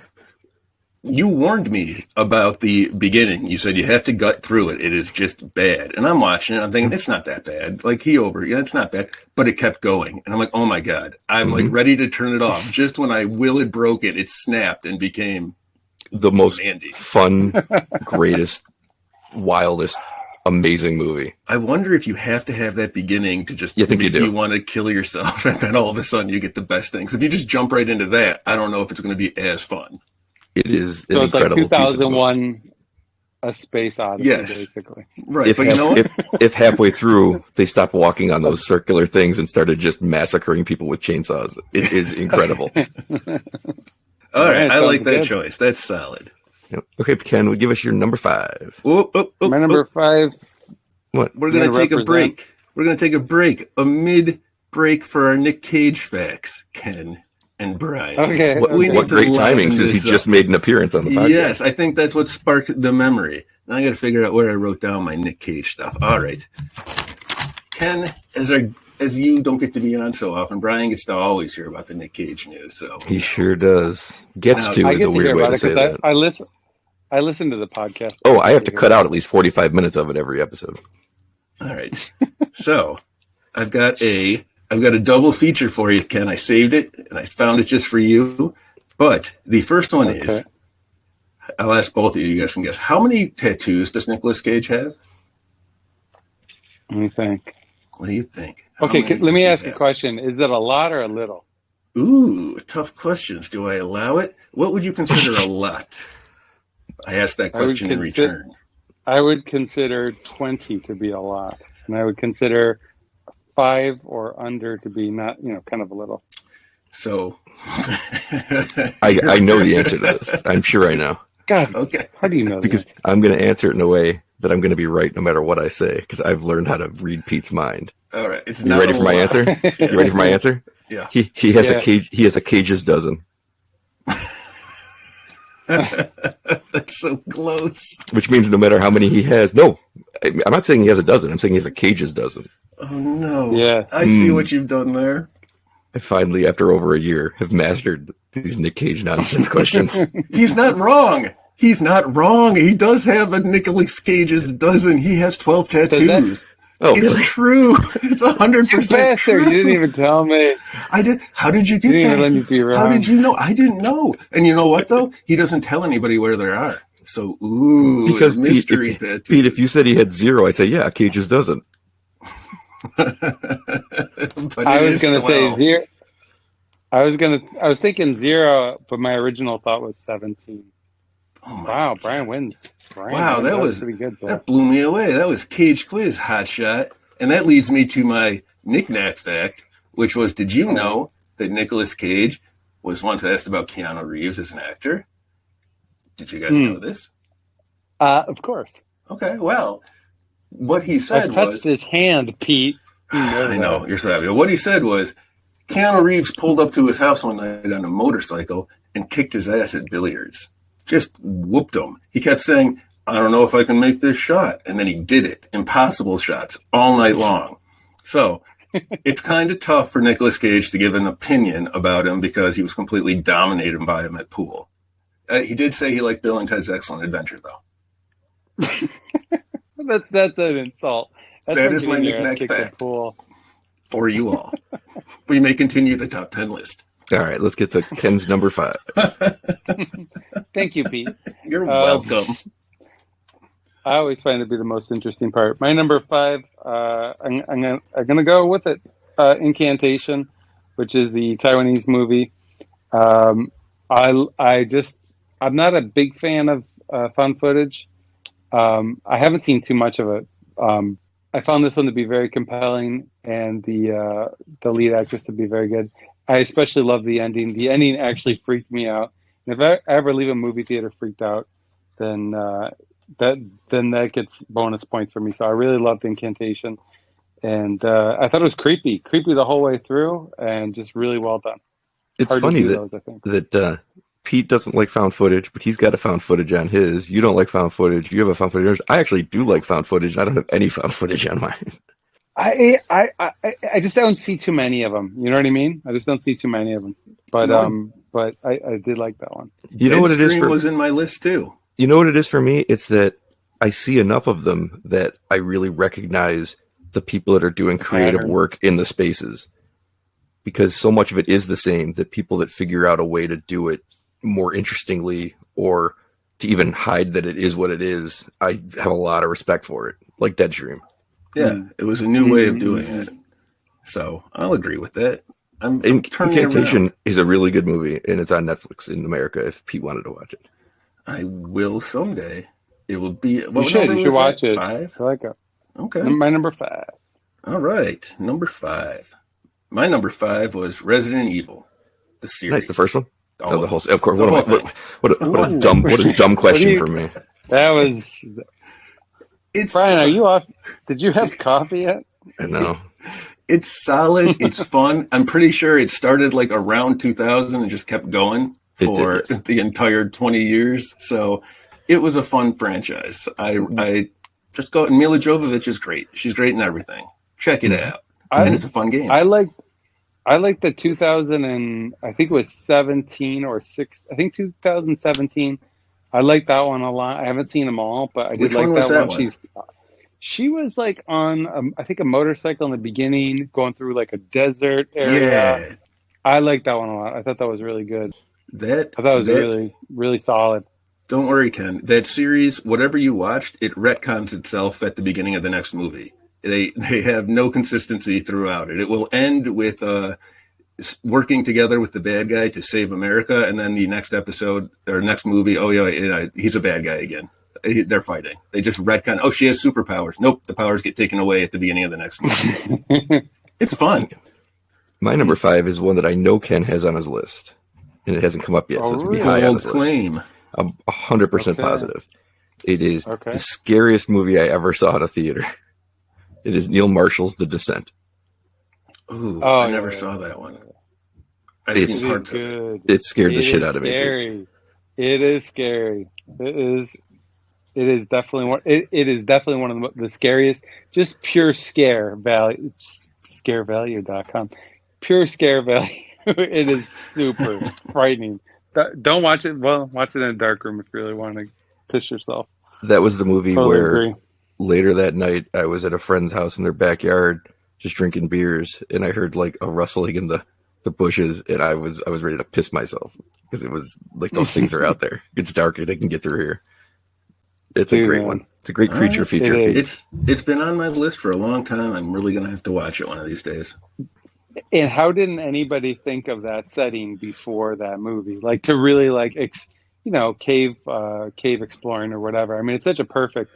You warned me about the beginning. You said you have to gut through it. It is just bad. And I'm watching it. I'm thinking, it's not that bad. Like, it's not bad. But it kept going. And I'm like, oh, my God. I'm like ready to turn it off. Just when I had broke it, it snapped and became the most Mandy. Fun, greatest, wildest, amazing movie. I wonder if you have to have that beginning to just make you want to kill yourself. And then all of a sudden you get the best things. If you just jump right into that, I don't know if it's going to be as fun. It is an so it's incredible like 2001 A Space Odyssey, basically. Right. If halfway through they stopped walking on those circular things and started just massacring people with chainsaws, it is incredible. All right, I sounds like that good. choice. That's solid. Yep. Okay, Ken, give us your number 5. My number 5. What? We're going to take a represent- break. We're going to take a break, a mid-break for our Nick Cage facts, Ken and Brian. Okay. What, We need what to great liven timing since he this just up. made an appearance on the podcast. Yes, I think that's what sparked the memory. Now I got to figure out where I wrote down my Nick Cage stuff. All right. Ken, as you don't get to be on so often, Brian gets to always hear about the Nick Cage news. So He sure does. Gets Now, to I is get a to weird hear way about to it say because that. I listen to the podcast. Oh, I have to hear cut about out at least 45 minutes of it every episode. all right. So I've got a double feature for you, Ken. I saved it and I found it just for you. But the first one is, Okay. I'll ask both of you. You guys can guess. How many tattoos does Nicolas Cage have? Let me think. What do you think? How Okay, many let does me he ask a have? question. Is it a lot or a little? Ooh, tough questions. Do I allow it? What would you consider a lot? I asked that I would question in return. I would consider 20 to be a lot, and I would consider 5 or under to be not, kind of a little. So I know the answer to this. I'm sure I know. God, okay. how do you know Because that? I'm going to answer it in a way that I'm going to be right no matter what I say, because I've learned how to read Pete's mind. All right. It's You not ready a for my lot. answer? You ready for my answer? Yeah. He has Yeah. a cage. He has a cage's dozen, That's so close. which means no matter how many he has. No, I'm not saying he has a dozen. I'm saying he has a cage's dozen. Oh no. Yeah. I see what you've done there. I finally, after over a year, have mastered these Nick Cage nonsense questions. He's not wrong. He's not wrong. He does have a Nicolas Cage's dozen. He has 12 tattoos. Oh, It's really? true. It's 100% Bastard, true. you didn't even tell me. I did. How did you You get didn't even that? let me be wrong. How did you know? I didn't know. And you know what though? He doesn't tell anybody where they are. So Because it's mystery tattoos. Pete, if you said he had 0, I'd say, yeah, Cage's dozen. But I it was is going to say 12. 0. I was thinking 0, but my original thought was 17. Oh my Wow, God. Brian wins. Wow, that was pretty good. Though. That blew me away. That was Cage Quiz, hot shot. And that leads me to my knick-knack fact, which was, did you know that Nicolas Cage was once asked about Keanu Reeves as an actor? Did you guys know this? Of course. Okay, well, what he said I touched was... his hand, Pete. You know I know, that. you're savvy. What he said was, Keanu Reeves pulled up to his house one night on a motorcycle and kicked his ass at billiards. Just whooped him. He kept saying, I don't know if I can make this shot. And then he did it. Impossible shots all night long. So it's kind of tough for Nicolas Cage to give an opinion about him because he was completely dominated by him at pool. He did say he liked Bill and Ted's Excellent Adventure, though. That's an insult. That's That like is my getting your ass knick-knack kicked in fact. pool. For you all. We may continue the top 10 list. All right, let's get to Ken's number 5. Thank you, Pete. You're welcome. I always find it to be the most interesting part. My number 5, I'm gonna go with it. Incantation, which is the Taiwanese movie. I'm not a big fan of found footage. I haven't seen too much of it. I found this one to be very compelling, and the lead actress to be very good. I especially love the ending. The ending actually freaked me out. And if I ever leave a movie theater freaked out, then that gets bonus points for me. So I really loved Incantation, and I thought it was creepy the whole way through, and just really well done. It's Hard to funny do that those, I think. Pete doesn't like found footage, but he's got a found footage on his. You don't like found footage. You have a found footage on yours. I actually do like found footage. I don't have any found footage on mine. I just don't see too many of them. You know what I mean? I just don't see too many of them. But I did like that one. You know what it is Deadstream for was in my list too. You know what it is for me? It's that I see enough of them that I really recognize the people that are doing creative pattern. work in the spaces, because so much of it is the same, that people that figure out a way to do it more interestingly or to even hide that it is what it is, I have a lot of respect for it, like Deadstream. Yeah, it was a new way of doing it. So I'll agree with that. I'm turning it Incantation around. is a really good movie, and it's on Netflix in America if Pete wanted to watch it. I will someday. It will be. You should watch it. 5? I like it. Okay. My number 5. All right. Number 5. My number 5 was Resident Evil, the series. Nice, the first one. Oh, the whole. Of course. The whole What a dumb question for me. That was. It's Brian, are you off? Did you have coffee yet? No. It's solid. It's fun. I'm pretty sure it started like around 2000 and just kept going for the entire 20 years. So it was a fun franchise. I just go. And Mila Jovovich is great. She's great in everything. Check it out. And it's a fun game. I like the 2000 and I think it was 17 or 6. I think 2017. I like that one a lot. I haven't seen them all, but I did Which like one was that that one. She was like on, I think, a motorcycle in the beginning, going through like a desert area. Yeah. I like that one a lot. I thought that was really good. I thought it was really, really solid. Don't worry, Ken. That series, whatever you watched, it retcons itself at the beginning of the next movie. They have no consistency throughout it. It will end with working together with the bad guy to save America, and then the next episode or next movie, oh yeah, he's a bad guy again. They're fighting. They just retcon. Oh, she has superpowers. Nope, the powers get taken away at the beginning of the next movie. It's fun. My number 5 is one that I know Ken has on his list, and it hasn't come up yet, so it's gonna be high on his claim. list. I'm 100% positive. It is the scariest movie I ever saw in a theater. It is Neil Marshall's The Descent. Ooh, I never saw that one. It's good. It scared the shit out of me. Scary. It is scary. It is definitely one. It is definitely one of the scariest. Just pure scare value. Scarevalue.com. Pure scare value. It is super frightening. Don't watch it. Well, watch it in a dark room if you really want to piss yourself. That was the movie Totally where agree. Later that night I was at a friend's house in their backyard just drinking beers, and I heard like a rustling in the bushes, and I was ready to piss myself because it was like those things are out there. It's darker; they can get through here. It's a great one. It's a great creature feature. It's been on my list for a long time. I'm really gonna have to watch it one of these days. And how didn't anybody think of that setting before that movie? Like to really like cave exploring or whatever. I mean, it's such a perfect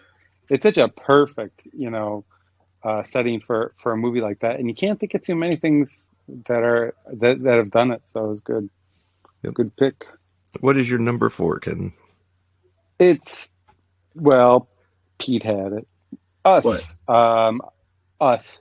setting for a movie like that, and you can't think of too many things that have done it. So it was good. Yep. Good pick. What is your number 4, Ken? It's Pete had it. Us. What? Us.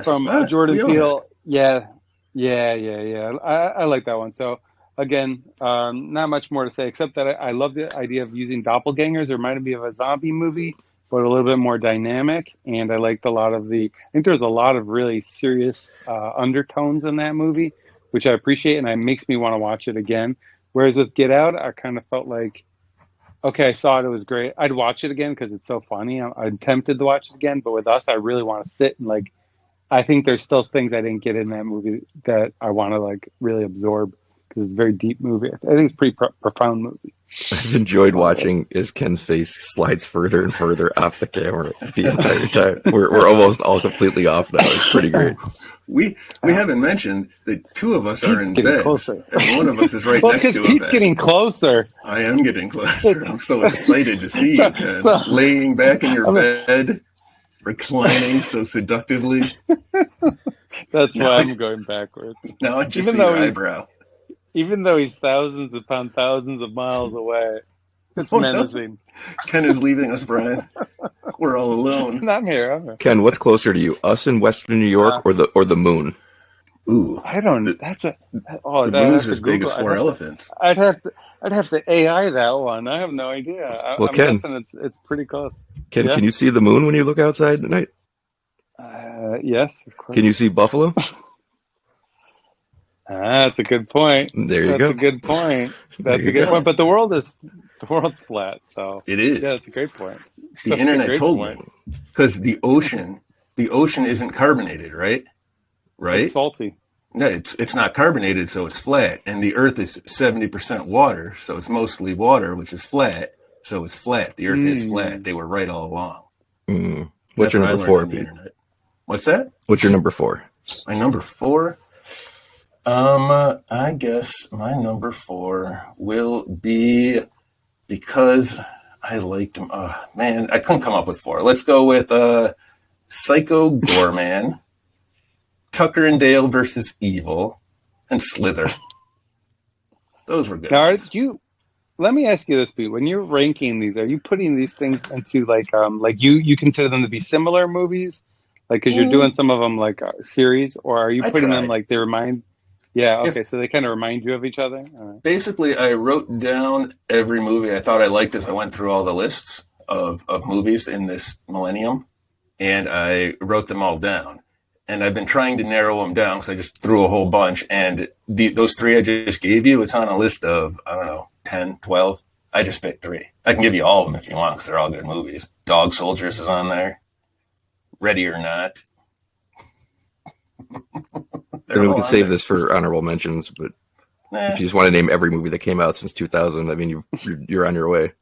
From Jordan Peele. Yeah. I like that one. So again, not much more to say except that I love the idea of using doppelgangers. It reminded me of a zombie movie, but a little bit more dynamic. And I liked I think there's a lot of really serious undertones in that movie, which I appreciate, and it makes me want to watch it again. Whereas with Get Out, I kind of felt like, okay, I saw it, it was great. I'd watch it again because it's so funny. I'm tempted to watch it again, but with Us, I really want to sit and I think there's still things I didn't get in that movie that I want to really absorb because it's a very deep movie. I think it's a pretty profound movie. I've enjoyed watching as Ken's face slides further and further off the camera the entire time. We're almost all completely off now. It's pretty great. We haven't mentioned that two of us are in bed, closer. and one of us is right next to a Pete's bed. getting closer. I am getting closer. I'm so excited to see you, Ken. Laying back in your bed, reclining so seductively. That's why I'm going backwards. Now I just see your eyebrow. Even though he's thousands upon thousands of miles away, it's menacing. No. Ken is leaving us, Brian. We're all alone. I'm here. Ken, what's closer to you, us in Western New York or the moon? Ooh, I don't. The moon's as big as 4 elephants. I'd have to AI that one. I have no idea. Well, I'm Ken, guessing it's pretty close. Ken, can you see the moon when you look outside at night? Yes, of course. Can you see buffalo? That's a good point. There you go. That's a good point. That's a good point. But the world's flat, so it is. Yeah, that's a great point. The internet told me because the ocean isn't carbonated, right? Right? It's salty. No, it's not carbonated, so it's flat. And the Earth is 70% water, so it's mostly water, which is flat. So it's flat. The Earth is flat. They were right all along. What's your number 4, Pete? What's that? What's your number 4? My number 4. I guess my number 4 will be because I liked him. Man, I couldn't come up with 4. Let's go with Psycho Gorman, Tucker and Dale versus Evil, and Slither. Those were good Now, ones. let me ask you this, Pete. When you're ranking these, are you putting these things into like you consider them to be similar movies, like because you're doing Mm, some of them like series, or are you I putting them tried. like they remind? Yeah, If okay, so they kind of remind you of each other. All right. basically I wrote down every movie I thought I liked as I went through all the lists of movies in this millennium, and I wrote them all down. And I've been trying to narrow them down because I just threw a whole bunch. And those three I just gave you, it's on a list of, I don't know, 10, 12. I just picked three. I can give you all of them if you want because they're all good movies. Dog Soldiers is on there. Ready or Not. I mean, we can save this for honorable mentions, but if you just want to name every movie that came out since 2000, I mean, you're on your way.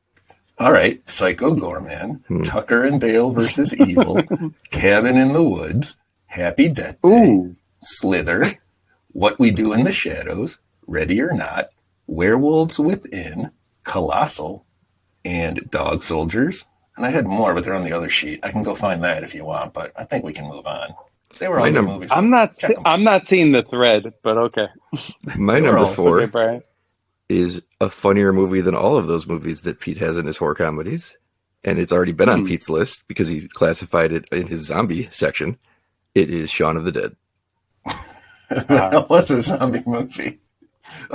All right. Psycho Gorman, Tucker and Dale versus Evil, Cabin in the Woods, Happy Death Day, Ooh. Slither, What We Do in the Shadows, Ready or Not, Werewolves Within, Colossal, and Dog Soldiers. And I had more, but they're on the other sheet. I can go find that if you want, but I think we can move on. They were all good movies. I'm not seeing the thread, but okay. My number 4 okay, Brian. is a funnier movie than all of those movies that Pete has in his horror comedies. And it's already been on Pete's list because he classified it in his zombie section. It is Shaun of the Dead. That was a zombie movie.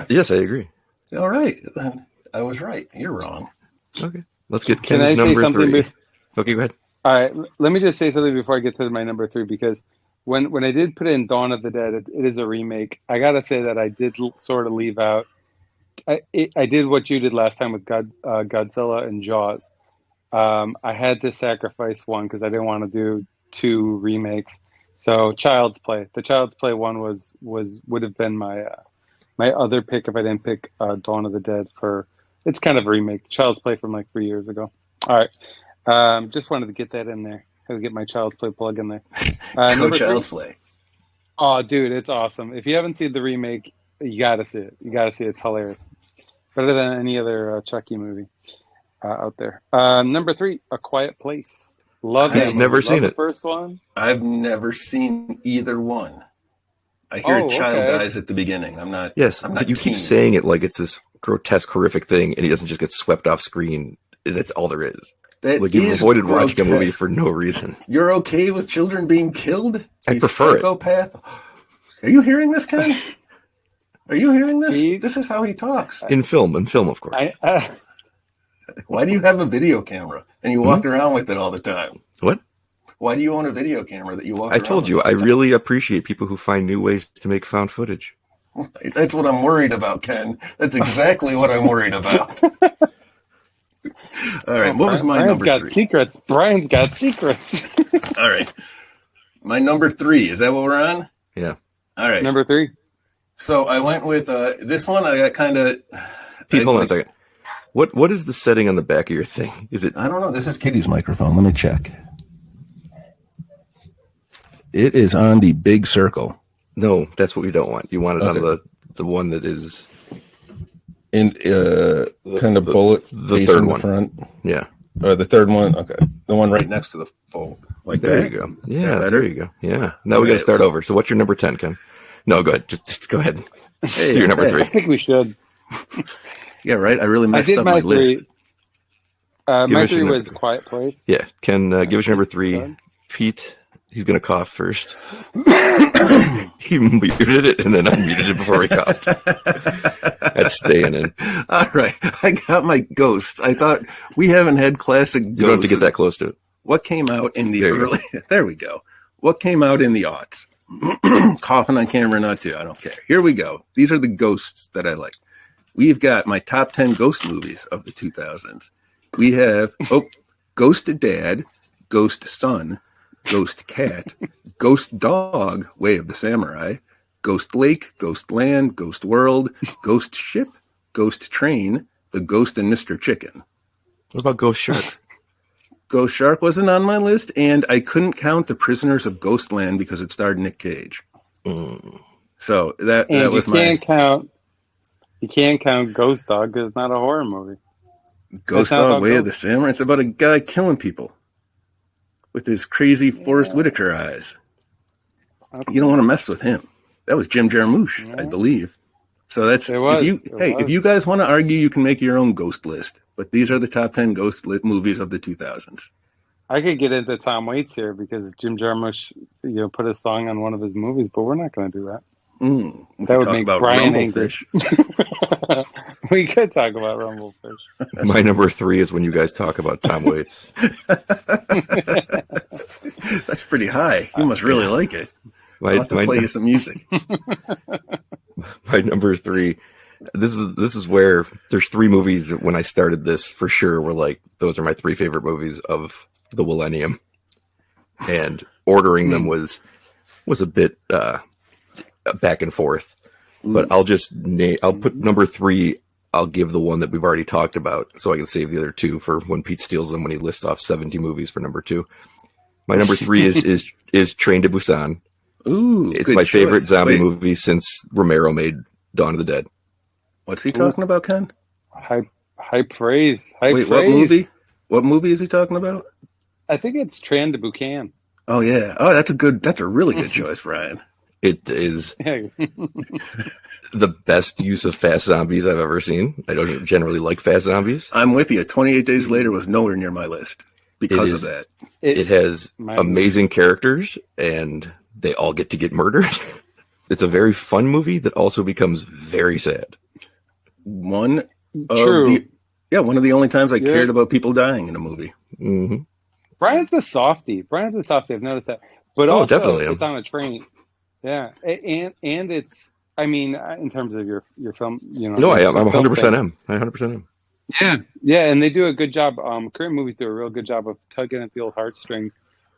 Yes, I agree. All right. Then I was right. You're wrong. Okay. Let's get Can I Ken's say number something 3. Okay, go ahead. All right, let me just say something before I get to my number 3, because when I did put in Dawn of the Dead, it is a remake. I gotta say that I did sort of leave out. I did what you did last time with Godzilla and Jaws. I had to sacrifice one because I didn't want to do 2 remakes. So Child's Play, the Child's Play one would have been my other pick if I didn't pick Dawn of the Dead. It's kind of a remake. Child's Play from like 3 years ago. All right, just wanted to get that in there. Had to get my Child's Play plug in there. Number Child's 3. Play. Oh, dude, it's awesome. If you haven't seen the remake, you got to see it. You got to see it. It's hilarious. Better than any other Chucky movie out there. Number 3, A Quiet Place. Love that movie. Never seen the it. first one. I've never seen either one. I hear a child dies at the beginning. I'm not. Yes, I'm not but you keen. keep saying it like it's this grotesque, horrific thing, and he doesn't just get swept off screen. And that's all there is. Like you've avoided watching a movie for no reason. You're okay with children being killed? I prefer psychopath? Are you hearing this, Ken? Are you hearing this? He- This is how he talks. In film, of course. Why do you have a video camera and you walk around with it all the time? What? Why do you own a video camera that you walk I around told you, with? I really appreciate people who find new ways to make found footage. That's what I'm worried about, Ken. That's exactly what I'm worried about. All right, what was my number 3? Secrets. Brian's got secrets. All right. My number 3, is that what we're on? Yeah. All right. Number 3. So I went with this one. I got kind of. Pete, hold on a second. What is the setting on the back of your thing? Is it? I don't know. This is Kitty's microphone. Let me check. It is on the big circle. No, that's what we don't want. You want it on the one that is in kind of bullet. The third one. Front. Yeah. Or the third one. Okay. The one right next to the phone. Like there that. You go. Yeah, there you go. Yeah. Now we got to start over. So what's your number 10, Ken? No, go ahead. Just go ahead. Hey, do your number 3. I think we should. Yeah, right. I really messed up my 3. list. My 3 was Quiet Place. Yeah. Ken, give us your number 3. Pete, he's going to cough first. He muted it and then unmuted it before he coughed. That's staying in. All right. I got my ghosts. I thought we haven't had classic ghosts. You don't have to get that close to it. What came out in the early... There we go. What came out in the aughts? Coughing on camera, not to. I don't care. Here we go. These are the ghosts that I like. We've got my top 10 ghost movies of the 2000s. We have Ghost Dad, Ghost Son, Ghost Cat, Ghost Dog, Way of the Samurai, Ghost Lake, Ghost Land, Ghost World, Ghost Ship, Ghost Train, The Ghost and Mr. Chicken. What about Ghost Shark? Ghost Shark wasn't on my list, and I couldn't count The Prisoners of Ghostland because it starred Nick Cage. So that was my... You can't count Ghost Dog because it's not a horror movie. Ghost Dog, Way of the Samurai. It's about a guy killing people with his crazy Forrest Whitaker eyes. You don't want to mess with him. That was Jim Jarmusch, I believe. So that's if you guys want to argue, you can make your own ghost list. But these are the top 10 ghost lit movies of the 2000s. I could get into Tom Waits here because Jim Jarmusch, put a song on one of his movies, but we're not going to do that. That would make Brian angry. We could talk about Rumblefish. My number 3 is when you guys talk about Tom Waits. That's pretty high. You must really like it. I'll have to play you some music. My number 3. This is where there's 3 movies that when I started this for sure were like those are my 3 favorite movies of the millennium, and ordering them was a bit back and forth. But I'll put number 3. I'll give the one that we've already talked about, so I can save the other 2 for when Pete steals them when he lists off 70 movies for number 2. My number 3 is Train to Busan. Ooh, it's my favorite zombie movie since Romero made Dawn of the Dead. What's he talking about, Ken? High praise. Wait, what movie? What movie is he talking about? I think it's Train to Busan. Oh yeah. Oh, that's a really good choice, Brian. It is the best use of fast zombies I've ever seen. I don't generally like fast zombies. I'm with you. 28 Days Later was nowhere near my list because of that. It has amazing characters, and they all get murdered. It's a very fun movie that also becomes very sad. One of the only times I cared about people dying in a movie. Mm-hmm. Brian's a softie. I've noticed that. But also, definitely it's on a train. Yeah, and it's. I mean, in terms of your film, No, I'm 100% am. I 100% am. Yeah, and they do a good job. Korean movies do a real good job of tugging at the old heartstrings.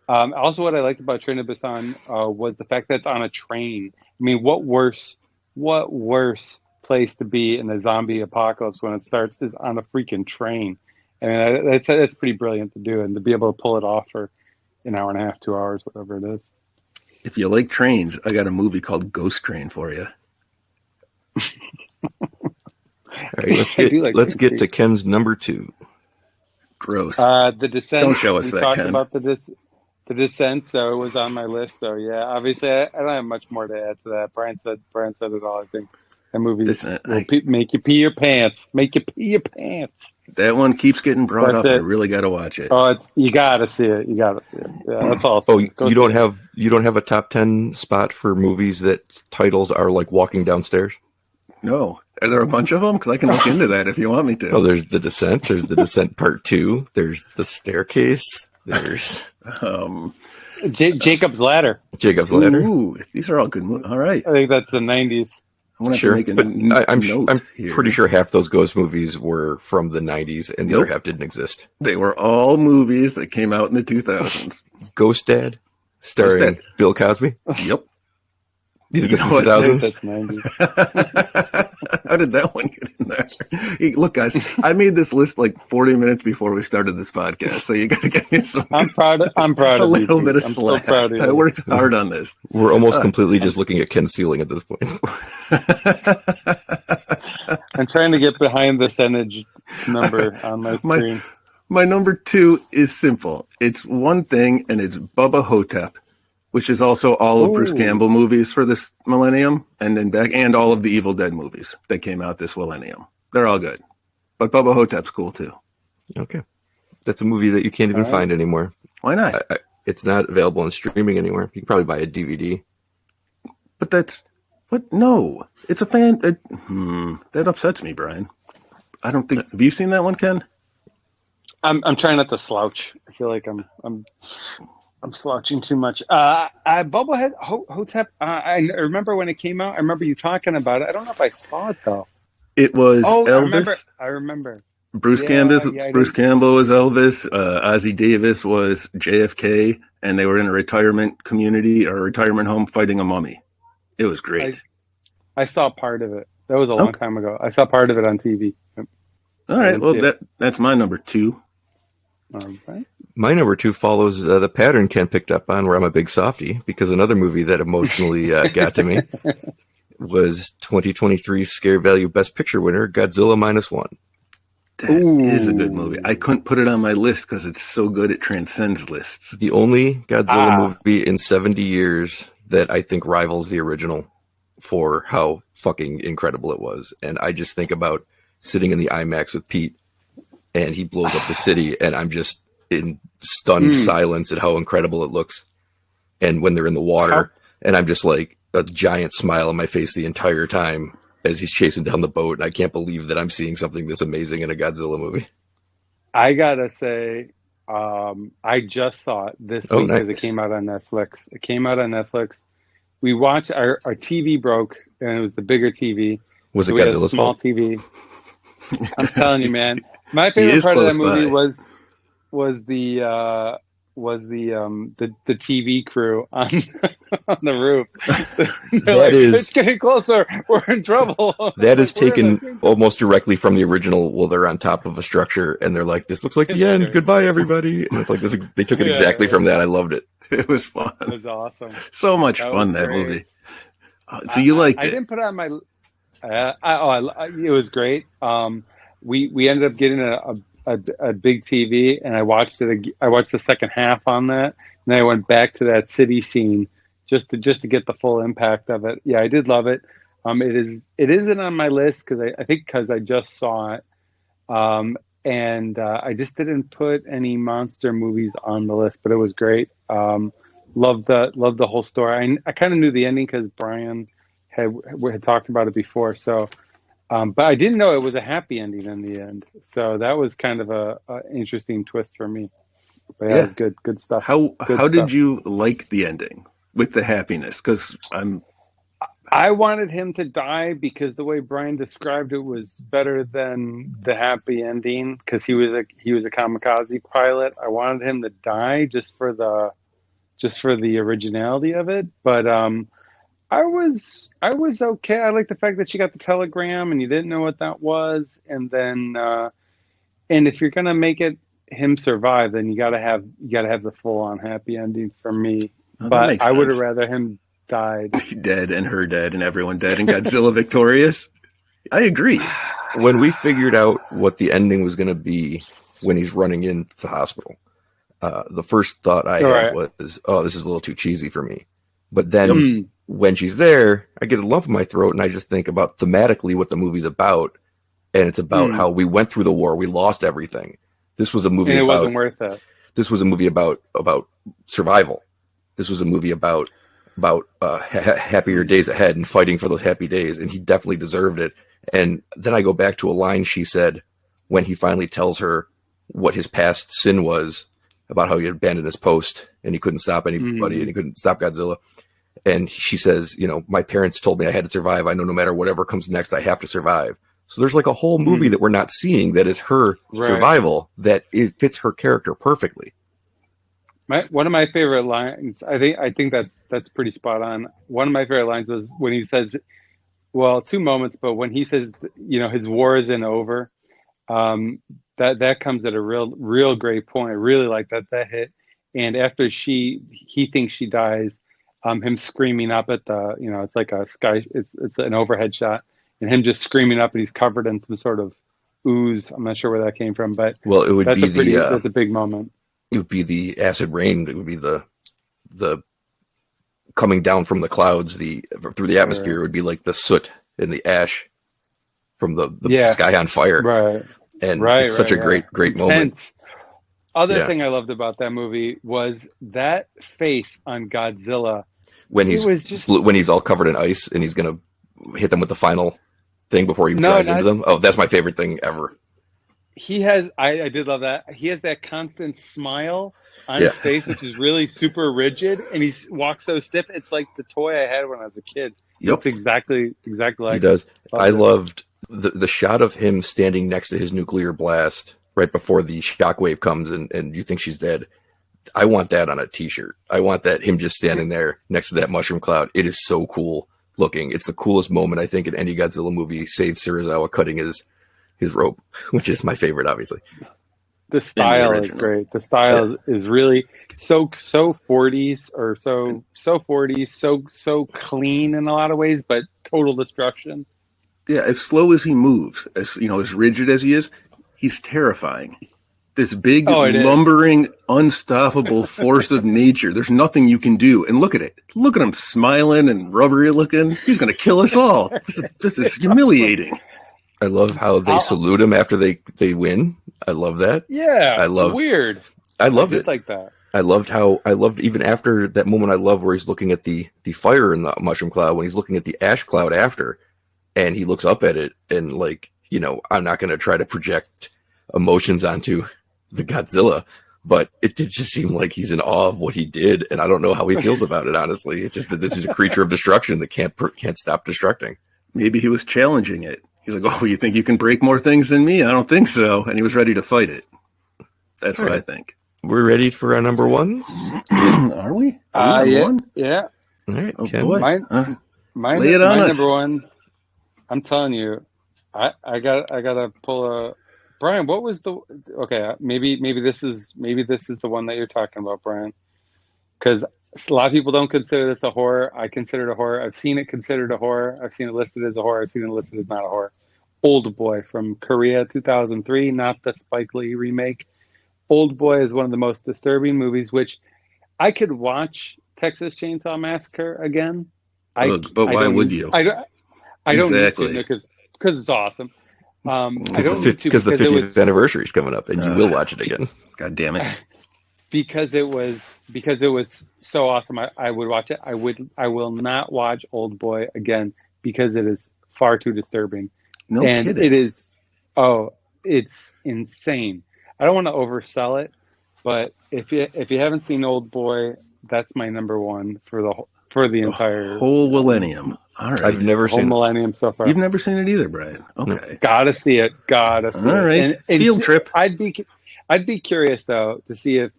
Also, what I liked about Train to Busan was the fact that it's on a train. I mean, what worse place to be in the zombie apocalypse when it starts is on a freaking train. I mean, that's pretty brilliant to do, and to be able to pull it off for an hour and a half, 2 hours, whatever it is. If you like trains, I got a movie called Ghost Train for you. All right, let's get to Ken's number 2. Gross. The Descent. Don't show us we that, talked Ken. about the Descent, so it was on my list. So yeah, obviously I don't have much more to add to that. Brian said it all. I think that movie will make you pee your pants. Make you pee your pants. That one keeps getting brought up. I really got to watch it. Oh, you got to see it. Yeah, that's all. Oh, you don't have a top 10 spot for movies that titles are like Walking Downstairs? No. Are there a bunch of them? Because I can look into that if you want me to. Oh, there's The Descent. There's The Descent Part 2. There's The Staircase. There's Jacob's Ladder. Jacob's Ladder. Ooh, these are all good movies. All right. I think that's the 90s. Sure, but I'm pretty sure half those ghost movies were from the 90s and the other half didn't exist. They were all movies that came out in the 2000s. Ghost Dad, starring Bill Cosby. Yep. You think it's the 2000s? That's 90s. How did that one get in there? Hey, look, guys, I made this list like 40 minutes before we started this podcast, so you got to get me some. I'm proud a little bit of slack. So proud of you. I worked hard on this. We're almost completely just looking at Ken's ceiling at this point. I'm trying to get behind the percentage number on my screen. My number 2 is simple. It's one thing, and it's Bubba Hotep, which is also all of Bruce Campbell movies for this millennium, and all of the Evil Dead movies that came out this millennium. They're all good, but Bubba Hotep's cool too. Okay, that's a movie that you can't even find anymore. Why not? It's not available in streaming anywhere. You can probably buy a DVD. But that's what? No, it's a fan. That upsets me, Brian. I don't think. Have you seen that one, Ken? I'm trying not to slouch. I feel like I'm slouching too much. Bubblehead Hotep. I remember when it came out. I remember you talking about it. I don't know if I saw it though. It was Elvis. I remember. Bruce Campbell was Elvis. Ozzie Davis was JFK, and they were in a retirement community or a retirement home fighting a mummy. It was great. I saw part of it. That was a long time ago. I saw part of it on TV. All right. Well, that's my number 2. Okay. My number 2 follows the pattern Ken picked up on, where I'm a big softie, because another movie that emotionally got to me was 2023's Scare Value Best Picture winner, Godzilla -1. That is a good movie. I couldn't put it on my list because it's so good it transcends lists. The only Godzilla movie in 70 years that I think rivals the original. for how fucking incredible it was. And I just think about sitting in the IMAX with Pete and he blows up the city and I'm just in stunned silence at how incredible it looks. And when they're in the water and I'm just like a giant smile on my face the entire time as he's chasing down the boat. And I can't believe that I'm seeing something this amazing in a Godzilla movie. I gotta say, I just saw it this week because it came out on Netflix. We watched, our TV broke, and it was the bigger TV. Was it we had a Godzilla's small fault? TV. I'm telling you, man. My favorite part of that movie was the TV crew on on the roof. It's getting closer. We're in trouble. That is taken almost directly from the original. Well, they're on top of a structure and they're like, "This looks like the end. Goodbye, everybody." And it's like this. They took it exactly from that. I loved it. It was fun. It was awesome. So much fun, that movie. So you liked it? I didn't put it on my. It was great. We ended up getting a big TV, and I watched it. I watched the second half on that, and then I went back to that city scene just to get the full impact of it. Yeah, I did love it. It isn't on my list because I just saw it, and I just didn't put any monster movies on the list. But it was great. Loved the whole story. I kind of knew the ending because Brian had talked about it before. So. But I didn't know it was a happy ending in the end. So that was kind of a interesting twist for me. But it was good stuff. How did you like the ending with the happiness? Because I wanted him to die because the way Brian described it was better than the happy ending because he was a kamikaze pilot. I wanted him to die just for the originality of it. But I was okay. I like the fact that you got the telegram and you didn't know what that was, and then and if you're gonna make him survive, then you gotta have the full on happy ending for me. But I would have rather him died. Dead and her dead and everyone dead and Godzilla victorious. I agree. When we figured out what the ending was gonna be when he's running into the hospital, the first thought I had was, "Oh, this is a little too cheesy for me." But then. When she's there, I get a lump in my throat and I just think about thematically what the movie's about. And it's about how we went through the war. We lost everything. This was a movie and it wasn't worth it. This was a movie about survival. This was a movie about happier days ahead and fighting for those happy days. And he definitely deserved it. And then I go back to a line she said when he finally tells her what his past sin was about how he had abandoned his post and he couldn't stop anybody and he couldn't stop Godzilla. And she says, my parents told me I had to survive. I know no matter whatever comes next, I have to survive. So there's like a whole movie that we're not seeing that is her survival that fits her character perfectly. One of my favorite lines, I think that's pretty spot on. One of my favorite lines was when he says, well, two moments, but when he says, his war isn't over, that comes at a real great point. I really like that hit. And after he thinks she dies, him screaming up at it's like a sky, it's an overhead shot, and him just screaming up, and he's covered in some sort of ooze. I'm not sure where that came from, but it would be that's a big moment. It would be the acid rain. It would be the coming down from the clouds, through the atmosphere. It would be like the soot and the ash from the sky on fire. Right. And it's such a great moment. Other thing I loved about that movie was that face on Godzilla when he's all covered in ice and he's gonna hit them with the final thing before he drives into them. Oh, that's my favorite thing ever. He has I did love that. He has that constant smile on his face, which is really super rigid, and he walks so stiff. It's like the toy I had when I was a kid. Yep. It's exactly like he does. I loved the shot of him standing next to his nuclear blast right before the shockwave comes and you think she's dead. I want that on a t-shirt. I want that him just standing there next to that mushroom cloud. It is so cool looking. It's the coolest moment I think in any Godzilla movie, save Serizawa cutting his rope, which is my favorite, obviously. The style is great. The style is really so 40s or so 40s, so clean in a lot of ways, but total destruction. Yeah, as slow as he moves, as rigid as he is, he's terrifying. this big, it is. lumbering, unstoppable force of nature. There's nothing you can do. And look at it. Look at him smiling and rubbery looking. He's going to kill us all. This is humiliating. I love how they salute him after they win. I love that. Yeah, weird. I loved it like that. I loved even after that moment. I love where he's looking at the fire in the mushroom cloud when he's looking at the ash cloud after, and he looks up at it and like, you know, I'm not going to try to project emotions onto the Godzilla, but it did just seem like he's in awe of what he did, and I don't know how he feels about it. Honestly, it's just that this is a creature of destruction that can't stop destructing. Maybe he was challenging it. He's like, "Oh, you think you can break more things than me? I don't think so." And he was ready to fight it. That's what I think. We're ready for our number ones. Are we? Yeah. One? Yeah. All right, Oh Ken. boy. My Lay it on us. number one. I'm telling you, I gotta pull a. Brian, what was the? Okay, maybe this is the one that you're talking about, Brian, because a lot of people don't consider this a horror. I consider it a horror. I've seen it considered a horror. I've seen it listed as a horror. I've seen it listed as not a horror. Old Boy from Korea, 2003, not the Spike Lee remake. Old Boy is one of the most disturbing movies, which I could watch Texas Chainsaw Massacre again. But why would you? I don't need to because it's awesome. Because the 50th anniversary is coming up, and you will watch it again. God damn it! because it was so awesome. I would watch it. I will not watch Old Boy again because it is far too disturbing. No kidding. It is. Oh, it's insane. I don't want to oversell it, but if you haven't seen Old Boy, that's my number one for the entire whole millennium. All right, I've never seen millennium so far. You've never seen it either, Brian. Okay, gotta see it. All right, and field trip. I'd be curious though to see if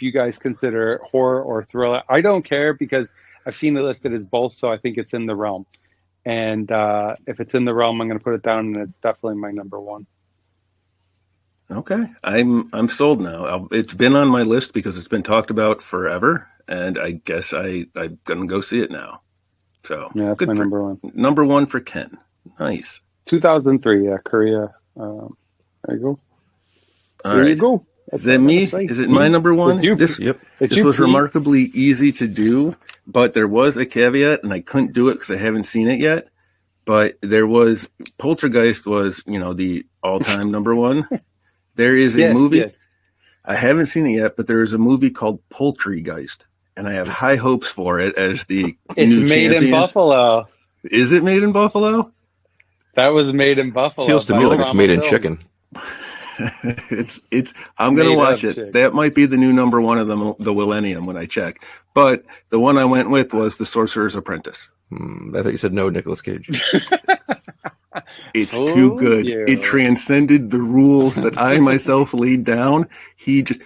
you guys consider horror or thriller. I don't care because I've seen it listed as both, so I think it's in the realm. And if it's in the realm, I'm going to put it down, and it's definitely my number one. Okay, I'm sold now. It's been on my list because it's been talked about forever, and I guess I'm gonna go see it now. So yeah, that's my number one. Number one for Ken. Nice. 2003, yeah, Korea. There you go. There you go. Is that me? Is it my number one? This was remarkably easy to do, but there was a caveat, and I couldn't do it because I haven't seen it yet. But there was Poltergeist was, the all-time number one. There is a movie. Yes. I haven't seen it yet, but there is a movie called Poultrygeist, and I have high hopes for it as the new champion. It's made in Buffalo. Is it made in Buffalo? That was made in Buffalo. Feels to me like it's made in chicken. It's. I'm gonna watch it. Chicken. That might be the new number one of the millennium when I check. But the one I went with was The Sorcerer's Apprentice. I thought you said no, Nicolas Cage. It's too good. Yeah. It transcended the rules that I myself laid down. He just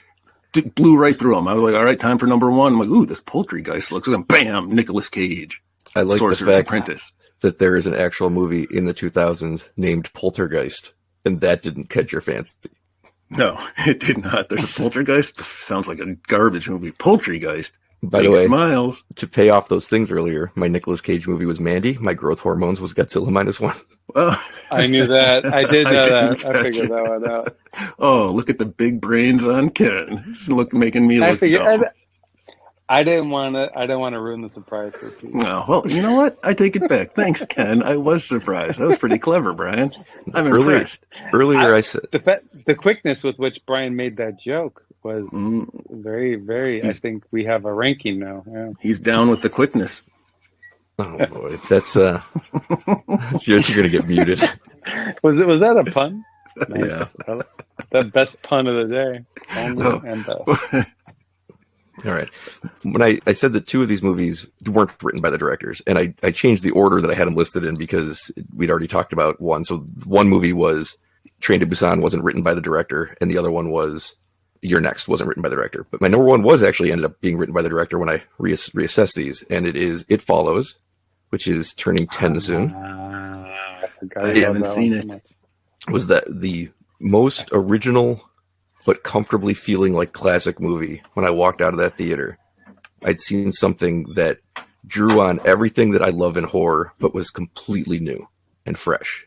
blew right through them. I was like, all right, time for number one. I'm like, ooh, this Poultrygeist looks like, bam, Nicolas Cage. I like Sorcerer's Apprentice. That there is an actual movie in the 2000s named Poltergeist, and that didn't catch your fancy. No, it did not. There's a Poltergeist. Sounds like a garbage movie. Poultrygeist. By the way, smiles. To pay off those things earlier, my Nicolas Cage movie was Mandy. My growth hormones was Godzilla -1. Well, I knew that. I did know that. I figured that one out. Oh, look at the big brains on Ken. Making me look dumb. I didn't want to ruin the surprise for you. No, well, you know what? I take it back. Thanks, Ken. I was surprised. That was pretty clever, Brian. I'm impressed. Earlier, I said the quickness with which Brian made that joke was very, very. I think we have a ranking now. Yeah. He's down with the quickness. Oh boy, that's you're gonna get muted. Was that a pun? Nice. Yeah, the best pun of the day. All right. When I said that two of these movies weren't written by the directors, and I changed the order that I had them listed in because we'd already talked about one. So one movie was Train to Busan, wasn't written by the director, and the other one was You're Next, wasn't written by the director. But my number one was actually ended up being written by the director when I reassessed these, and it is It Follows, which is turning 10 soon. I haven't seen it. Was that the most original but comfortably feeling like classic movie when I walked out of that theater? I'd seen something that drew on everything that I love in horror, but was completely new and fresh.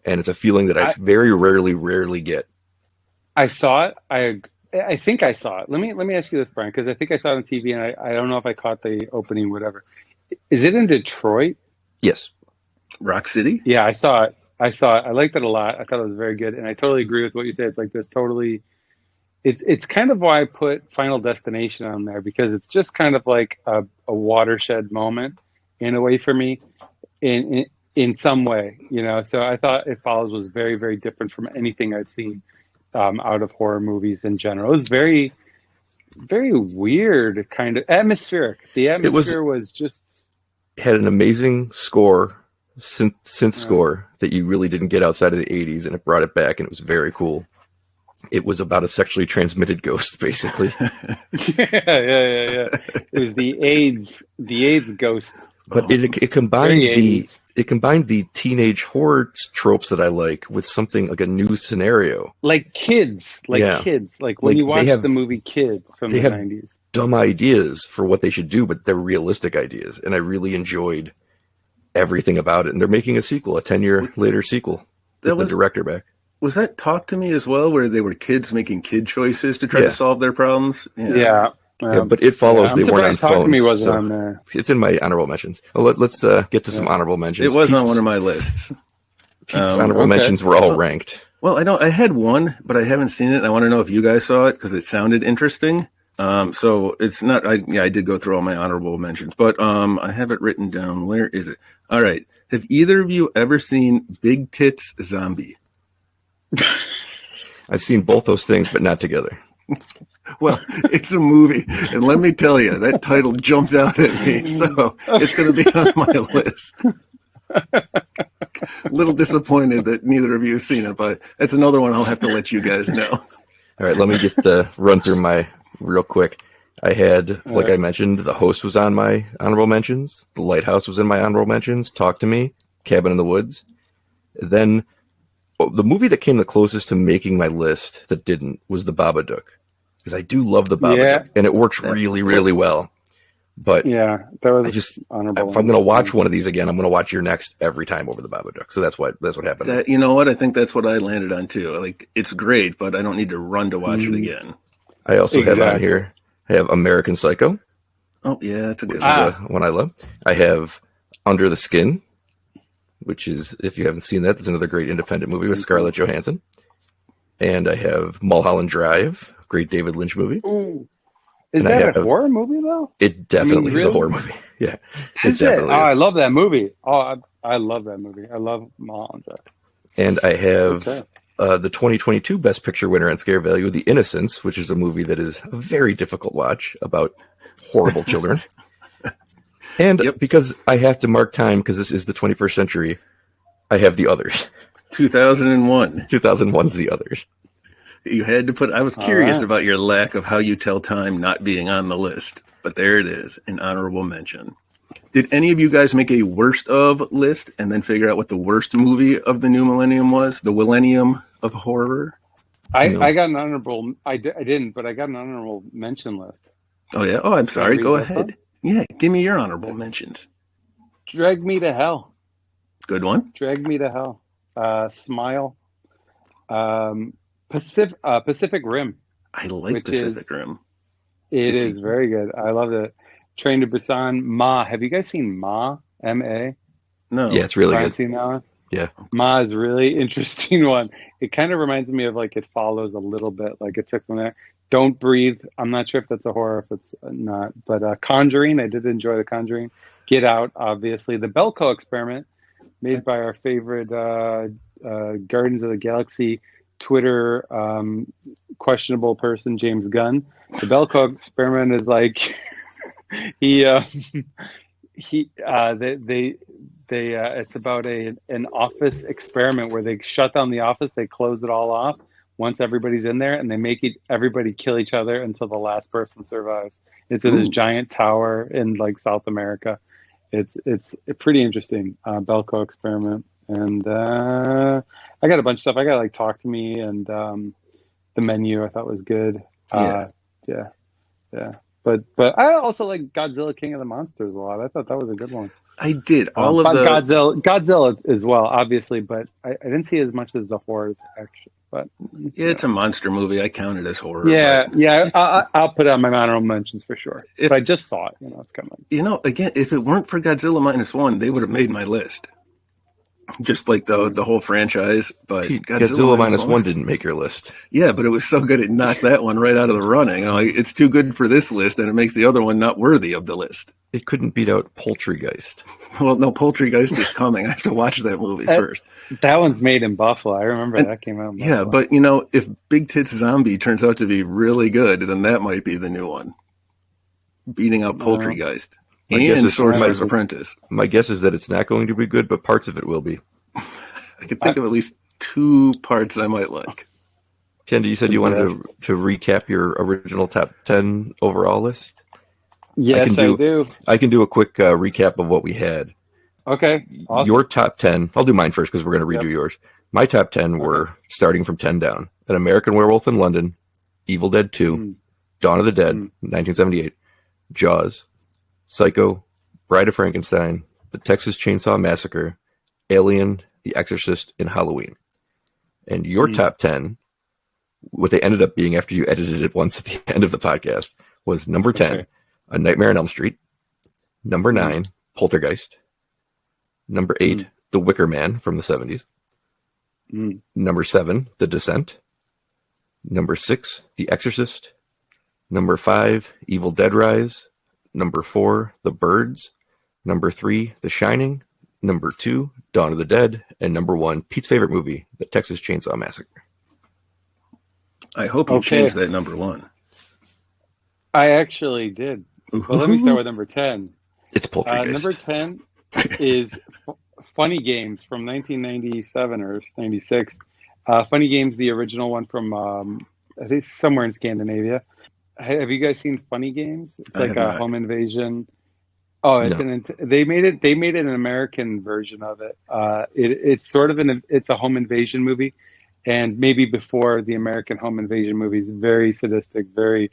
And it's a feeling that I very rarely get. I saw it. I think I saw it. Let me ask you this, Brian, because I think I saw it on TV, and I don't know if I caught the opening, whatever. Is it in Detroit? Yes. Rock City? Yeah, I saw it. I saw it. I liked it a lot. I thought it was very good, and I totally agree with what you said. It's like this totally. It's kind of why I put Final Destination on there because it's just kind of like a watershed moment in a way for me in some way, you know. So I thought It Follows was very, very different from anything I've seen out of horror movies in general. It was very, very weird, kind of atmospheric. The atmosphere was just had an amazing score, synth score that you really didn't get outside of the 80s, and it brought it back, and it was very cool. It was about a sexually transmitted ghost, basically. yeah. It was the AIDS ghost. But it combined the teenage horror tropes that I like with something like a new scenario. Like kids, like when you watch the movie Kid from the 90s. Dumb ideas for what they should do, but they're realistic ideas. And I really enjoyed everything about it. And they're making a sequel, a 10-year later sequel with the director back. Was that Talk to Me as well, where they were kids making kid choices to try to solve their problems? Yeah. But It Follows, they weren't on Talk phones. To Me wasn't on there. It's in my honorable mentions. Well, let's get to some honorable mentions. It was on one of my lists. Pete's honorable mentions were all ranked. Well, I had one, but I haven't seen it. I want to know if you guys saw it because it sounded interesting. So it's not. I did go through all my honorable mentions, but I have it written down. Where is it? All right. Have either of you ever seen Big Tits Zombie? I've seen both those things, but not together. Well, it's a movie, and let me tell you, that title jumped out at me, so it's going to be on my list. A little disappointed that neither of you have seen it, but that's another one I'll have to let you guys know. All right, let me just run through my real quick. I had, like I mentioned, The Host was on my honorable mentions. The Lighthouse was in my honorable mentions. Talk to Me, Cabin in the Woods. Then the movie that came the closest to making my list that didn't was The Babadook. Because I do love The Babadook, and it works really, really well. But that was honorable. If I'm going to watch one of these again, I'm going to watch your next every time over The Babadook. So that's what happened. You know what? I think that's what I landed on too. Like, it's great, but I don't need to run to watch it again. I also have on here, I have American Psycho. Oh, yeah, that's a good one I love. I have Under the Skin, which is, if you haven't seen that, that's another great independent movie with Scarlett Johansson. And I have Mulholland Drive, great David Lynch movie. Ooh. Is that a horror movie, though? It definitely is a horror movie. Yeah. Is it? Oh, I love that movie. Oh, I love that movie. I love Mulholland Drive. And I have the 2022 Best Picture winner on Scare Value, The Innocents, which is a movie that is a very difficult watch about horrible children. And because I have to mark time, because this is the 21st century, I have The Others. 2001. 2001's The Others. You had to put. I was curious about your lack of how you tell time not being on the list, but there it is, an honorable mention. Did any of you guys make a worst of list and then figure out what the worst movie of the new millennium was? The millennium of horror? I got an honorable. I didn't, but I got an honorable mention list. Oh yeah. Oh, I'm sorry. Go ahead. Yeah, give me your honorable mentions. Drag Me to Hell. Good one. Drag Me to Hell. Smile. Pacific Rim. I like Pacific Rim. It is very good. I love it. Train to Busan. Ma. Have you guys seen Ma? M-A? No. Yeah, it's really good. Seen that one? Yeah. Ma is really interesting one. It kind of reminds me of like It Follows a little bit. Like it took from there. Don't Breathe. I'm not sure if that's a horror, if it's not. But Conjuring. I did enjoy The Conjuring. Get Out, obviously. The Belko Experiment, made by our favorite Guardians of the Galaxy Twitter questionable person, James Gunn. The Belko Experiment is like it's about an office experiment where they shut down the office, they close it all off once everybody's in there, and they make everybody kill each other until the last person survives. It's in this giant tower in like South America. It's pretty interesting. Belko Experiment. And I got a bunch of stuff. I got like Talk to Me and The Menu. I thought was good. Yeah. But I also like Godzilla King of the Monsters a lot. I thought that was a good one. I did all of But the Godzilla as well, obviously, but I didn't see as much as the horrors actually. But Yeah, it's a monster movie. I count it as horror. yeah, but yeah. I'll put it on my honorable mentions for sure. If- But I just saw it. It's coming. Again, if it weren't for Godzilla -1, they would have made my list. Just like the whole franchise, but Pete, Godzilla -1 didn't make your list. Yeah, but it was so good it knocked that one right out of the running. It's too good for this list, and it makes the other one not worthy of the list. It couldn't beat out Poultrygeist. Well, no, Poultrygeist is coming. I have to watch that movie first. That one's made in Buffalo. I remember that came out in Buffalo. Yeah, but if Big Tits Zombie turns out to be really good, then that might be the new one, beating out Poultrygeist and Sorcerer's Apprentice. My guess is that it's not going to be good, but parts of it will be. I can think of at least 2 parts I might like. Kendi, you said you wanted to recap your original top 10 overall list? Yes, I do. I can do a quick recap of what we had. Okay. Awesome. Your top 10, I'll do mine first because we're going to redo yours. My top 10 were, starting from 10 down, An American Werewolf in London, Evil Dead 2, Dawn of the Dead, 1978, Jaws, Psycho, Bride of Frankenstein, The Texas Chainsaw Massacre, Alien, The Exorcist, and Halloween. And your top 10, what they ended up being after you edited it once at the end of the podcast, was number 10, A Nightmare on Elm Street, number 9, Poltergeist, number 8, The Wicker Man from the 70s, number 7, The Descent, number 6, The Exorcist, number 5, Evil Dead Rise, number 4, The Birds, number 3, The Shining, number 2, Dawn of the Dead, and number 1, Pete's favorite movie, The Texas Chainsaw Massacre. I hope you changed that number 1. I actually did. Well, let me start with number 10. It's Poltergeist. Number 10 is Funny Games from 1997 or 96. Funny Games, the original one from, I think somewhere in Scandinavia. Have you guys seen Funny Games? It's like a home invasion. Oh, they made it an American version of it. It's sort of it's a home invasion movie, and maybe before the American home invasion movies, very sadistic, very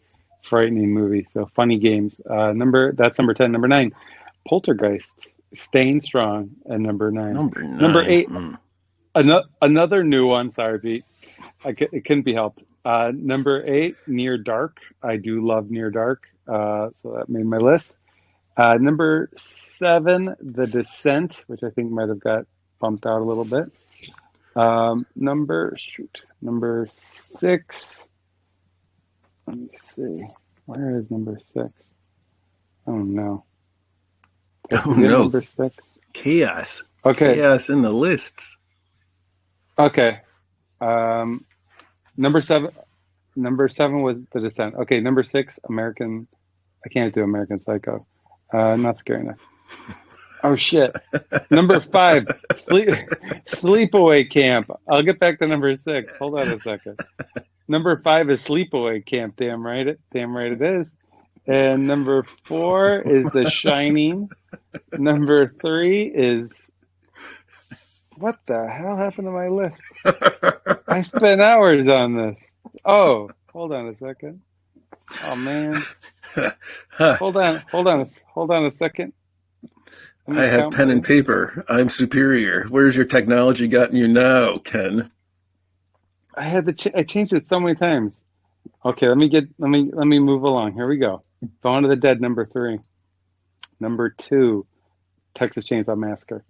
frightening movie. So Funny Games. That's number 10. Number 9, Poltergeist, staying strong at number 9. Number 8, another new one. Sorry, Pete. It couldn't be helped. Number 8, Near Dark. I do love Near Dark, so that made my list. Number 7, The Descent, which I think might have got bumped out a little bit. Number 6. Let me see. Where is number 6? Oh no. Number 6. Chaos. Okay. Chaos in the lists. Okay. Number 7 was The Descent. Okay, number 6, American. I can't do American Psycho. Not scary enough. Oh shit. Number 5, Sleepaway Camp. I'll get back to number 6. Hold on a second. Number 5 is Sleepaway Camp. Damn right it is. And number 4 is The Shining. Number 3 is, what the hell happened to my list? I spent hours on this. Oh, hold on a second. Oh man. Hold on a second. I have pen and paper. I'm superior. Where's your technology gotten you now, Ken? I changed it so many times. Okay, let me move along. Here we go. Dawn of the Dead, number 3. Number 2, Texas Chainsaw Massacre.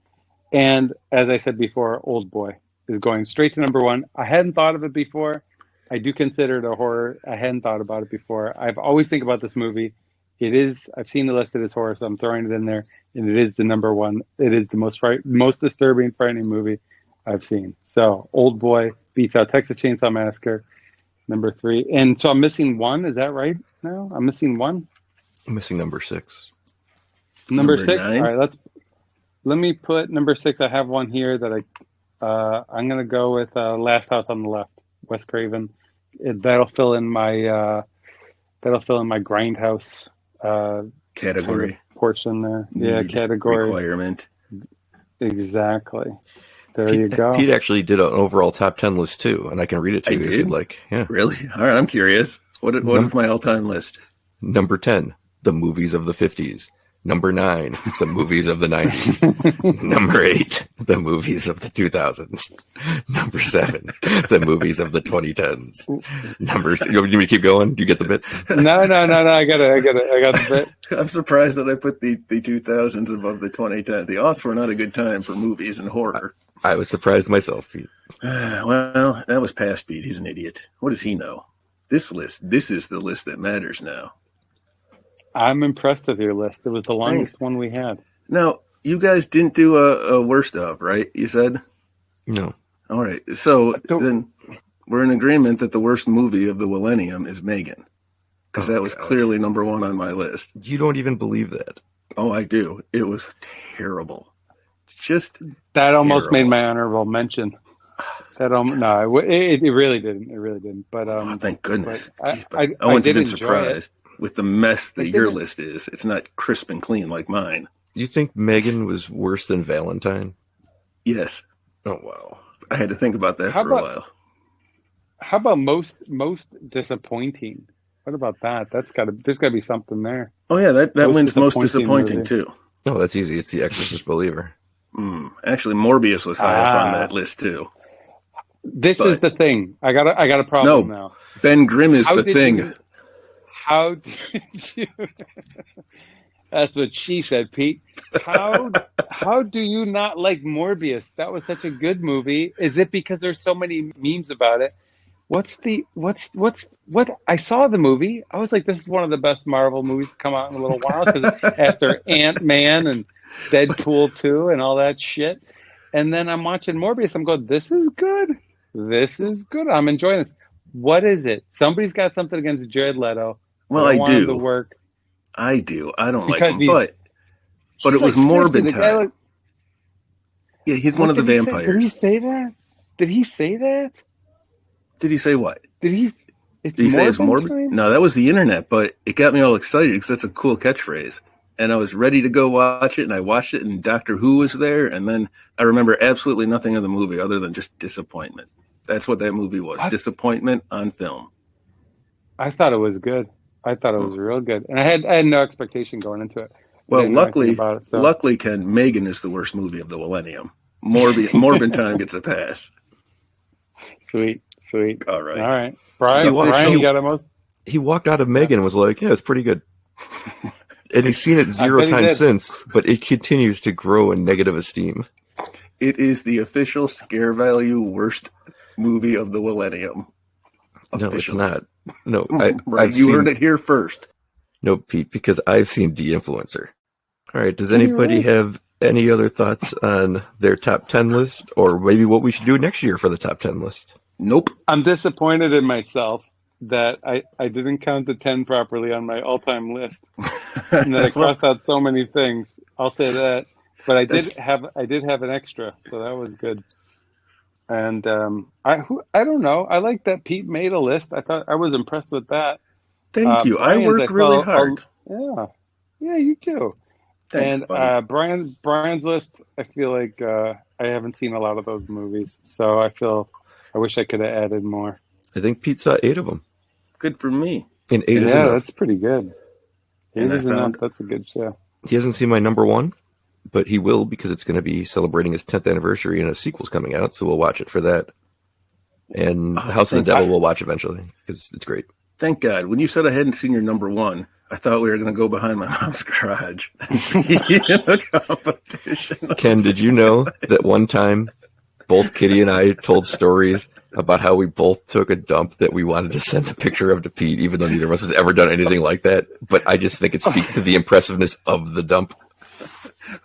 And as I said before, Old Boy is going straight to number 1. I hadn't thought of it before. I do consider it a horror. I hadn't thought about it before. I've always think about this movie. I've seen it listed as horror, so I'm throwing it in there. And it is the number 1. It is the most disturbing, frightening movie I've seen. So Old Boy beats out Texas Chainsaw Massacre, number 3. And so I'm missing 1. Is that right? No, I'm missing 1. I'm missing number 6. Number 6. 9? All right, let me put number 6. I have one here that I'm going to go with Last House on the Left, Wes Craven. That'll fill in my Grindhouse category kind of portion there. Yeah, category requirement. Exactly. There you go. Pete actually did an overall top 10 list too, and I can read it to you if you'd like. Yeah. Really? All right, I'm curious. What is my all-time list? Number 10, the movies of the 50s. Number 9, the movies of the 90s. Number 8, the movies of the 2000s. Number 7, the movies of the 2010s. You want me to keep going? Do you get the bit? No. I got the bit. I'm surprised that I put the 2000s above the 2010s. The aughts were not a good time for movies and horror. I was surprised myself, Pete. Well, that was past Pete. He's an idiot. What does he know? This is the list that matters now. I'm impressed with your list. It was the longest one we had. Now, you guys didn't do a worst of, right? You said? No. All right. So then we're in agreement that the worst movie of the millennium is Megan. Because that was clearly number 1 on my list. You don't even believe that. Oh, I do. It was terrible. Just that almost made my honorable mention. It really didn't. It really didn't. But thank goodness. I wouldn't did have been enjoy surprised with the mess that your didn't. list is. It's not crisp and clean like mine. You think Megan was worse than Valentine? Yes. Oh, wow. I had to think about that for a while. How about most disappointing? What about that? There's gotta be something there. Oh yeah, that wins most disappointing too. Oh, that's easy. It's The Exorcist Believer. Actually, Morbius was high up on that list too. This is the thing. I got a problem now. Ben Grimm is the thing. How did you? That's what she said, Pete. How do you not like Morbius? That was such a good movie. Is it because there's so many memes about it? What? I saw the movie. I was like, this is one of the best Marvel movies to come out in a little while, because after Ant-Man and Deadpool 2 and all that shit. And then I'm watching Morbius. I'm going, this is good. This is good. I'm enjoying this. What is it? Somebody's got something against Jared Leto. Well, I do. The work. I do. I don't Because like him, but it was morbid time. Yeah, he's one of the vampires. Did he say that? Did he say that? Did he say what? Did he? Did he say it's morbid? No, that was the internet, but it got me all excited because that's a cool catchphrase. And I was ready to go watch it, and I watched it, and Doctor Who was there, and then I remember absolutely nothing of the movie other than just disappointment. That's what that movie was. Disappointment on film. I thought it was good. I thought it was real good. And I had no expectation going into it. Well, luckily, Ken, Megan is the worst movie of the millennium. Morbid Time gets a pass. Sweet. All right. Brian, you got a most? He walked out of Megan and was like, yeah, it's pretty good. And he's seen it 0 times since, but it continues to grow in negative esteem. It is the official scare value worst movie of the millennium. No, it's not. No, you heard it here first. No, Pete, because I've seen The Influencer. All right, does anybody have any other thoughts on their top 10 list, or maybe what we should do next year for the top 10 list? Nope. I'm disappointed in myself that I didn't count the 10 properly on my all-time list, and that I crossed out so many things. I'll say that, but I did have an extra, so that was good. And I don't know. I like that Pete made a list. I was impressed with that. Thank you. I work really hard. Yeah, you too. Thanks, and Brian's list, I feel like I haven't seen a lot of those movies, so I wish I could have added more. I think Pete saw 8 of them. Good for me. And 8 is enough. That's pretty good. 8 is enough. That's a good show. He hasn't seen my number 1, but he will, because it's going to be celebrating his 10th anniversary and a sequel's coming out, so we'll watch it for that. And House of the Devil we'll watch eventually, because it's great. Thank God. When you said I hadn't seen your number 1, I thought we were going to go behind my mom's garage and be in a competition. Ken, did you know that one time both Kitty and I told stories about how we both took a dump that we wanted to send a picture of to Pete, even though neither of us has ever done anything like that? But I just think it speaks to the impressiveness of the dump.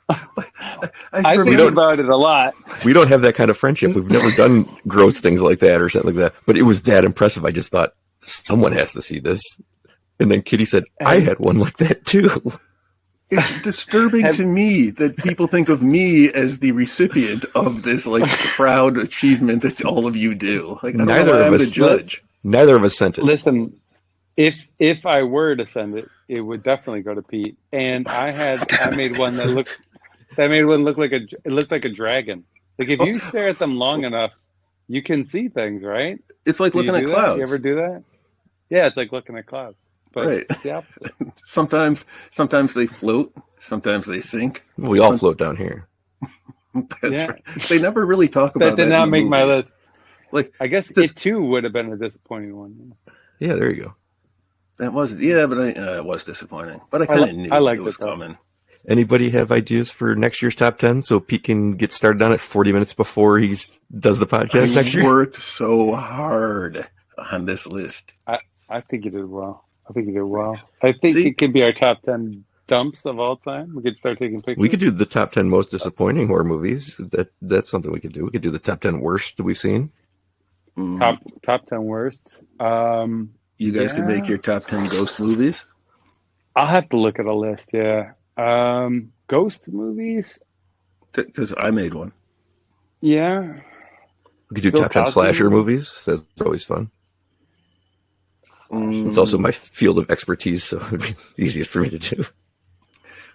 I think about it a lot. We don't have that kind of friendship. We've never done gross things like that or something like that. But it was that impressive. I just thought, someone has to see this. And then Kitty said, I had one like that too. It's disturbing to me that people think of me as the recipient of this proud achievement that all of you do. Neither of us judge. Neither of us sent it. Listen, if I were to send it, it would definitely go to Pete. And I made one that looked like a dragon. Like if you stare at them long enough, you can see things, right? It's like looking at clouds. You ever do that? Yeah, it's like looking at clouds. but Right. it's the opposite. Sometimes they float, sometimes they sink. We all float down here. That's Yeah. right. They never really talk about That did in not the make my movies. list. Like, I guess this- it too would have been a disappointing one. Yeah, there you go. that was, yeah, but it was disappointing. But I kind of knew I liked it was it, though. coming. Anybody have ideas for next year's top 10 so Pete can get started on it 40 minutes before he does the podcast next I year? worked so hard on this list. I think you did well. I think See? it could be our top 10 dumps of all time. We could start taking pictures. We could do the top 10 most disappointing horror movies. That's something we could do. We could do the top 10 worst we've seen. top 10 worst. You guys could make your top 10 ghost movies. I'll have to look at a list. Yeah. Ghost movies. Because I made one. Yeah. We could do Bill top 10 Cosby slasher movies? movies. That's always fun. Mm, It's also my field of expertise, so it would be the easiest for me to do.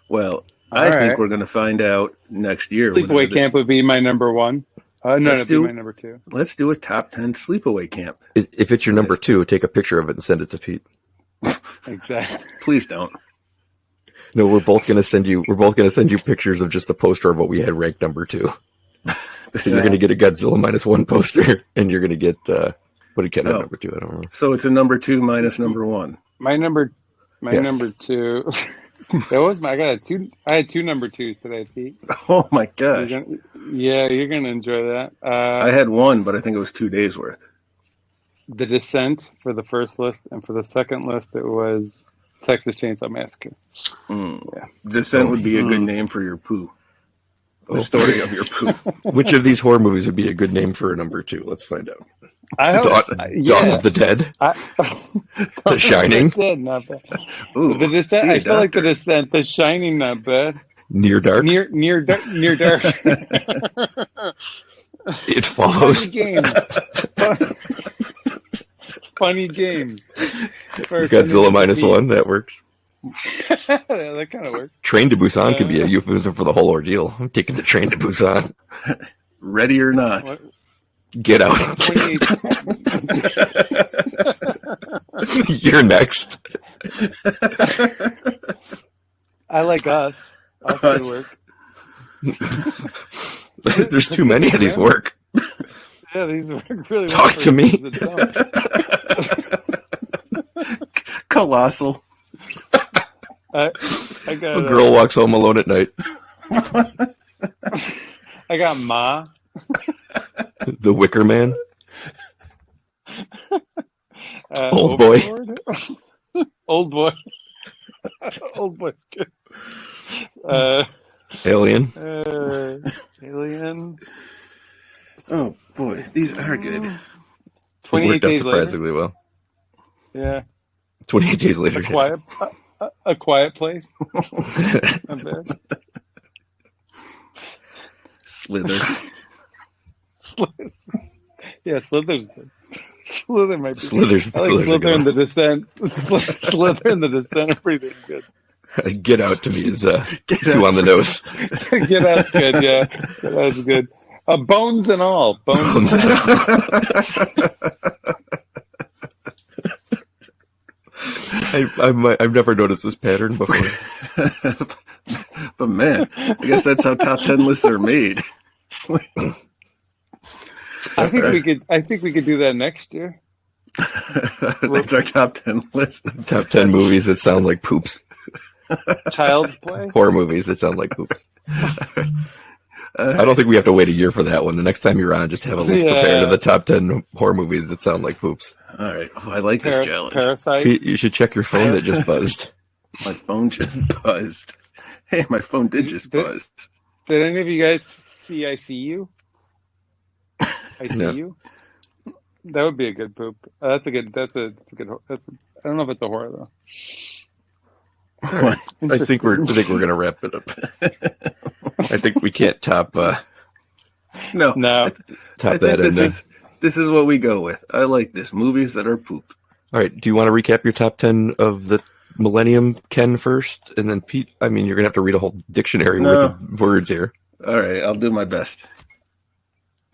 Well, All I think right. we're going to find out next year. Sleepaway whenever this- Camp would be my number one. No, Let's it'd be do- my number two. Let's do a top 10 sleepaway camp. If it's your number 2, take a picture of it and send it to Pete. Exactly. Please don't. No, we're both gonna send you pictures of just the poster of what we had ranked number 2. So you're gonna get a Godzilla -1 poster, and you're gonna get what did Ken have No. number 2? I don't remember. So it's a number 2 minus number 1. My number Yes. two. I had two number twos today, Pete. Oh my gosh. You're gonna enjoy that. I had one, but I think it was 2 days worth. The Descent for the first list, and for the second list, it was Texas Chainsaw Massacre. Yeah. Descent would be a good name for your poo. The story of your poo. Which of these horror movies would be a good name for a number 2? Let's find out. I hope, Dawn of the Dead, The Shining, Descent, not bad. Ooh, The Descent. see a I still like The doctor. Descent. The Shining, not bad. Near Dark, Near dark. It Follows. Funny games. Funny games. Godzilla -1, that works. That kind of works. Train to Busan could be a euphemism for the whole ordeal. I'm taking the train to Busan. Ready or not. What? Get out. 28. You're next. I like Us. Us would work. There's too many of these work. Yeah, these work really well. Talk for to me. the dump. Colossal. I got A girl walks home alone at night. I got Ma. The Wicker Man. Old Boy. Overlord? Old boy. Old boy's good. Alien. Alien. Oh boy, these are good. It 28 worked out days later. surprisingly well. Yeah. 28 days later. A quiet place. Not bad. Slither. Yeah, Slither's good. Slither might be Slither's I like Slither's a Slither good and the Descent. Slither and the Descent are pretty damn good. Get Out to me is Get two Out. on the nose. Get Out's good, yeah. Get Out's good. Bones and all. Bones and all. I've never noticed this pattern before. But man, I guess that's how top 10 lists are made. I think we could do that next year. That's our top 10 list. Top 10 movies that sound like poops. Child's Play. Horror movies that sound like poops. I don't think we have to wait a year for that one. The next time you're on, just have a list prepared of the top 10 horror movies that sound like poops. All right. Oh, I like this challenge. Parasite. Pete, you should check your phone that just buzzed. My phone just buzzed. Hey, my phone did just buzz. Did any of you guys see I See You? I See No. You? That would be a good poop. That's a good. I don't know if it's a horror though. I think we're gonna wrap it up. I think we can't top No. No. I that think ending. this is what we go with. I like this. Movies that are poop. All right. Do you want to recap your top 10 of the Millennium Ken first, and then Pete? I mean, you're gonna have to read a whole dictionary worth of words here. All right. I'll do my best.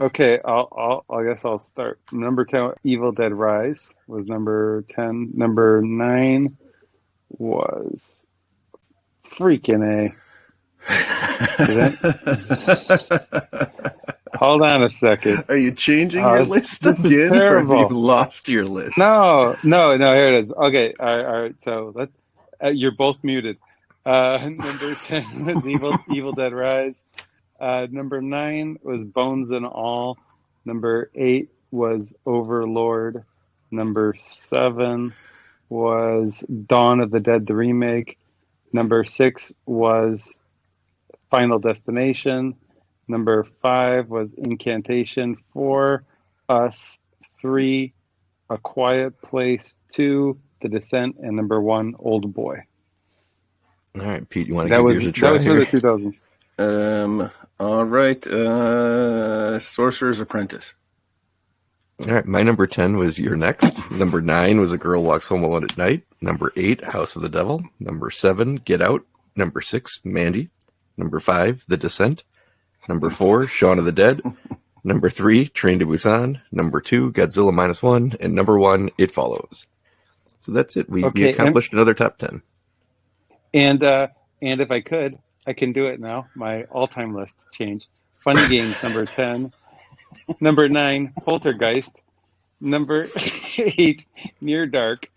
Okay, I guess I'll start. Number 10, Evil Dead Rise was number 10. Number 9, was freaking A. Hold on a second. Are you changing your list this is again, or have terrible. you lost your list? No. Here it is. Okay, all right. So let's. You're both muted. Number 10 was Evil Dead Rise. Number 9 was Bones and All. Number 8 was Overlord. Number 7 was Dawn of the Dead, the remake. Number 6 was Final Destination. Number 5 was Incantation. 4, Us. 3, A Quiet Place. 2, The Descent. And number 1, Old Boy. All right, Pete, you want to give yours a try? That was for the 2000s. All right. Sorcerer's Apprentice. All right, my number 10 was You're Next. Number 9 was A Girl Walks Home Alone at Night. Number 8, House of the Devil. Number 7, Get Out. Number 6, Mandy. Number 5, The Descent. Number 4, Shaun of the Dead. Number 3, Train to Busan. Number 2, Godzilla -1. And number 1, It Follows. So that's it. We accomplished another top 10. And if I could, I can do it now. My all-time list changed. Funny Games, number 10. Number 9, Poltergeist. Number 8, Near Dark.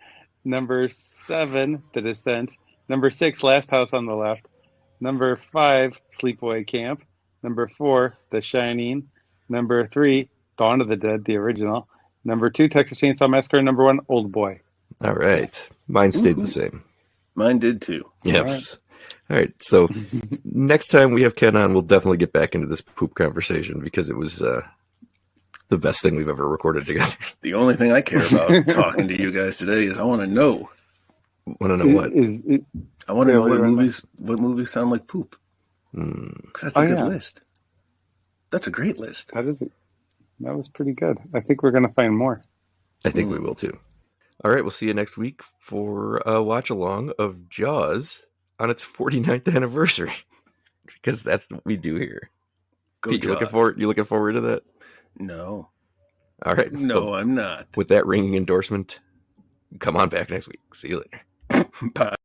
Number 7, The Descent. Number 6, Last House on the Left. Number 5, Sleepaway Camp. Number 4, The Shining. Number 3, Dawn of the Dead, the original. Number 2, Texas Chainsaw Massacre. Number 1, Old Boy. All right. Mine stayed the same. Mine did too. Yes. All right. So next time we have Ken on, we'll definitely get back into this poop conversation because it was the best thing we've ever recorded together. The only thing I care about talking to you guys today is I want to know. Want to know what? I want to know what movies sound like poop. That's a good list. That's a great list. That was pretty good. I think we're going to find more. I think we will too. All right, we'll see you next week for a watch along of Jaws on its 49th anniversary, because that's what we do here. Pete, you looking forward to that? No. All right. No, I'm not. With that ringing endorsement, come on back next week. See you later. Bye.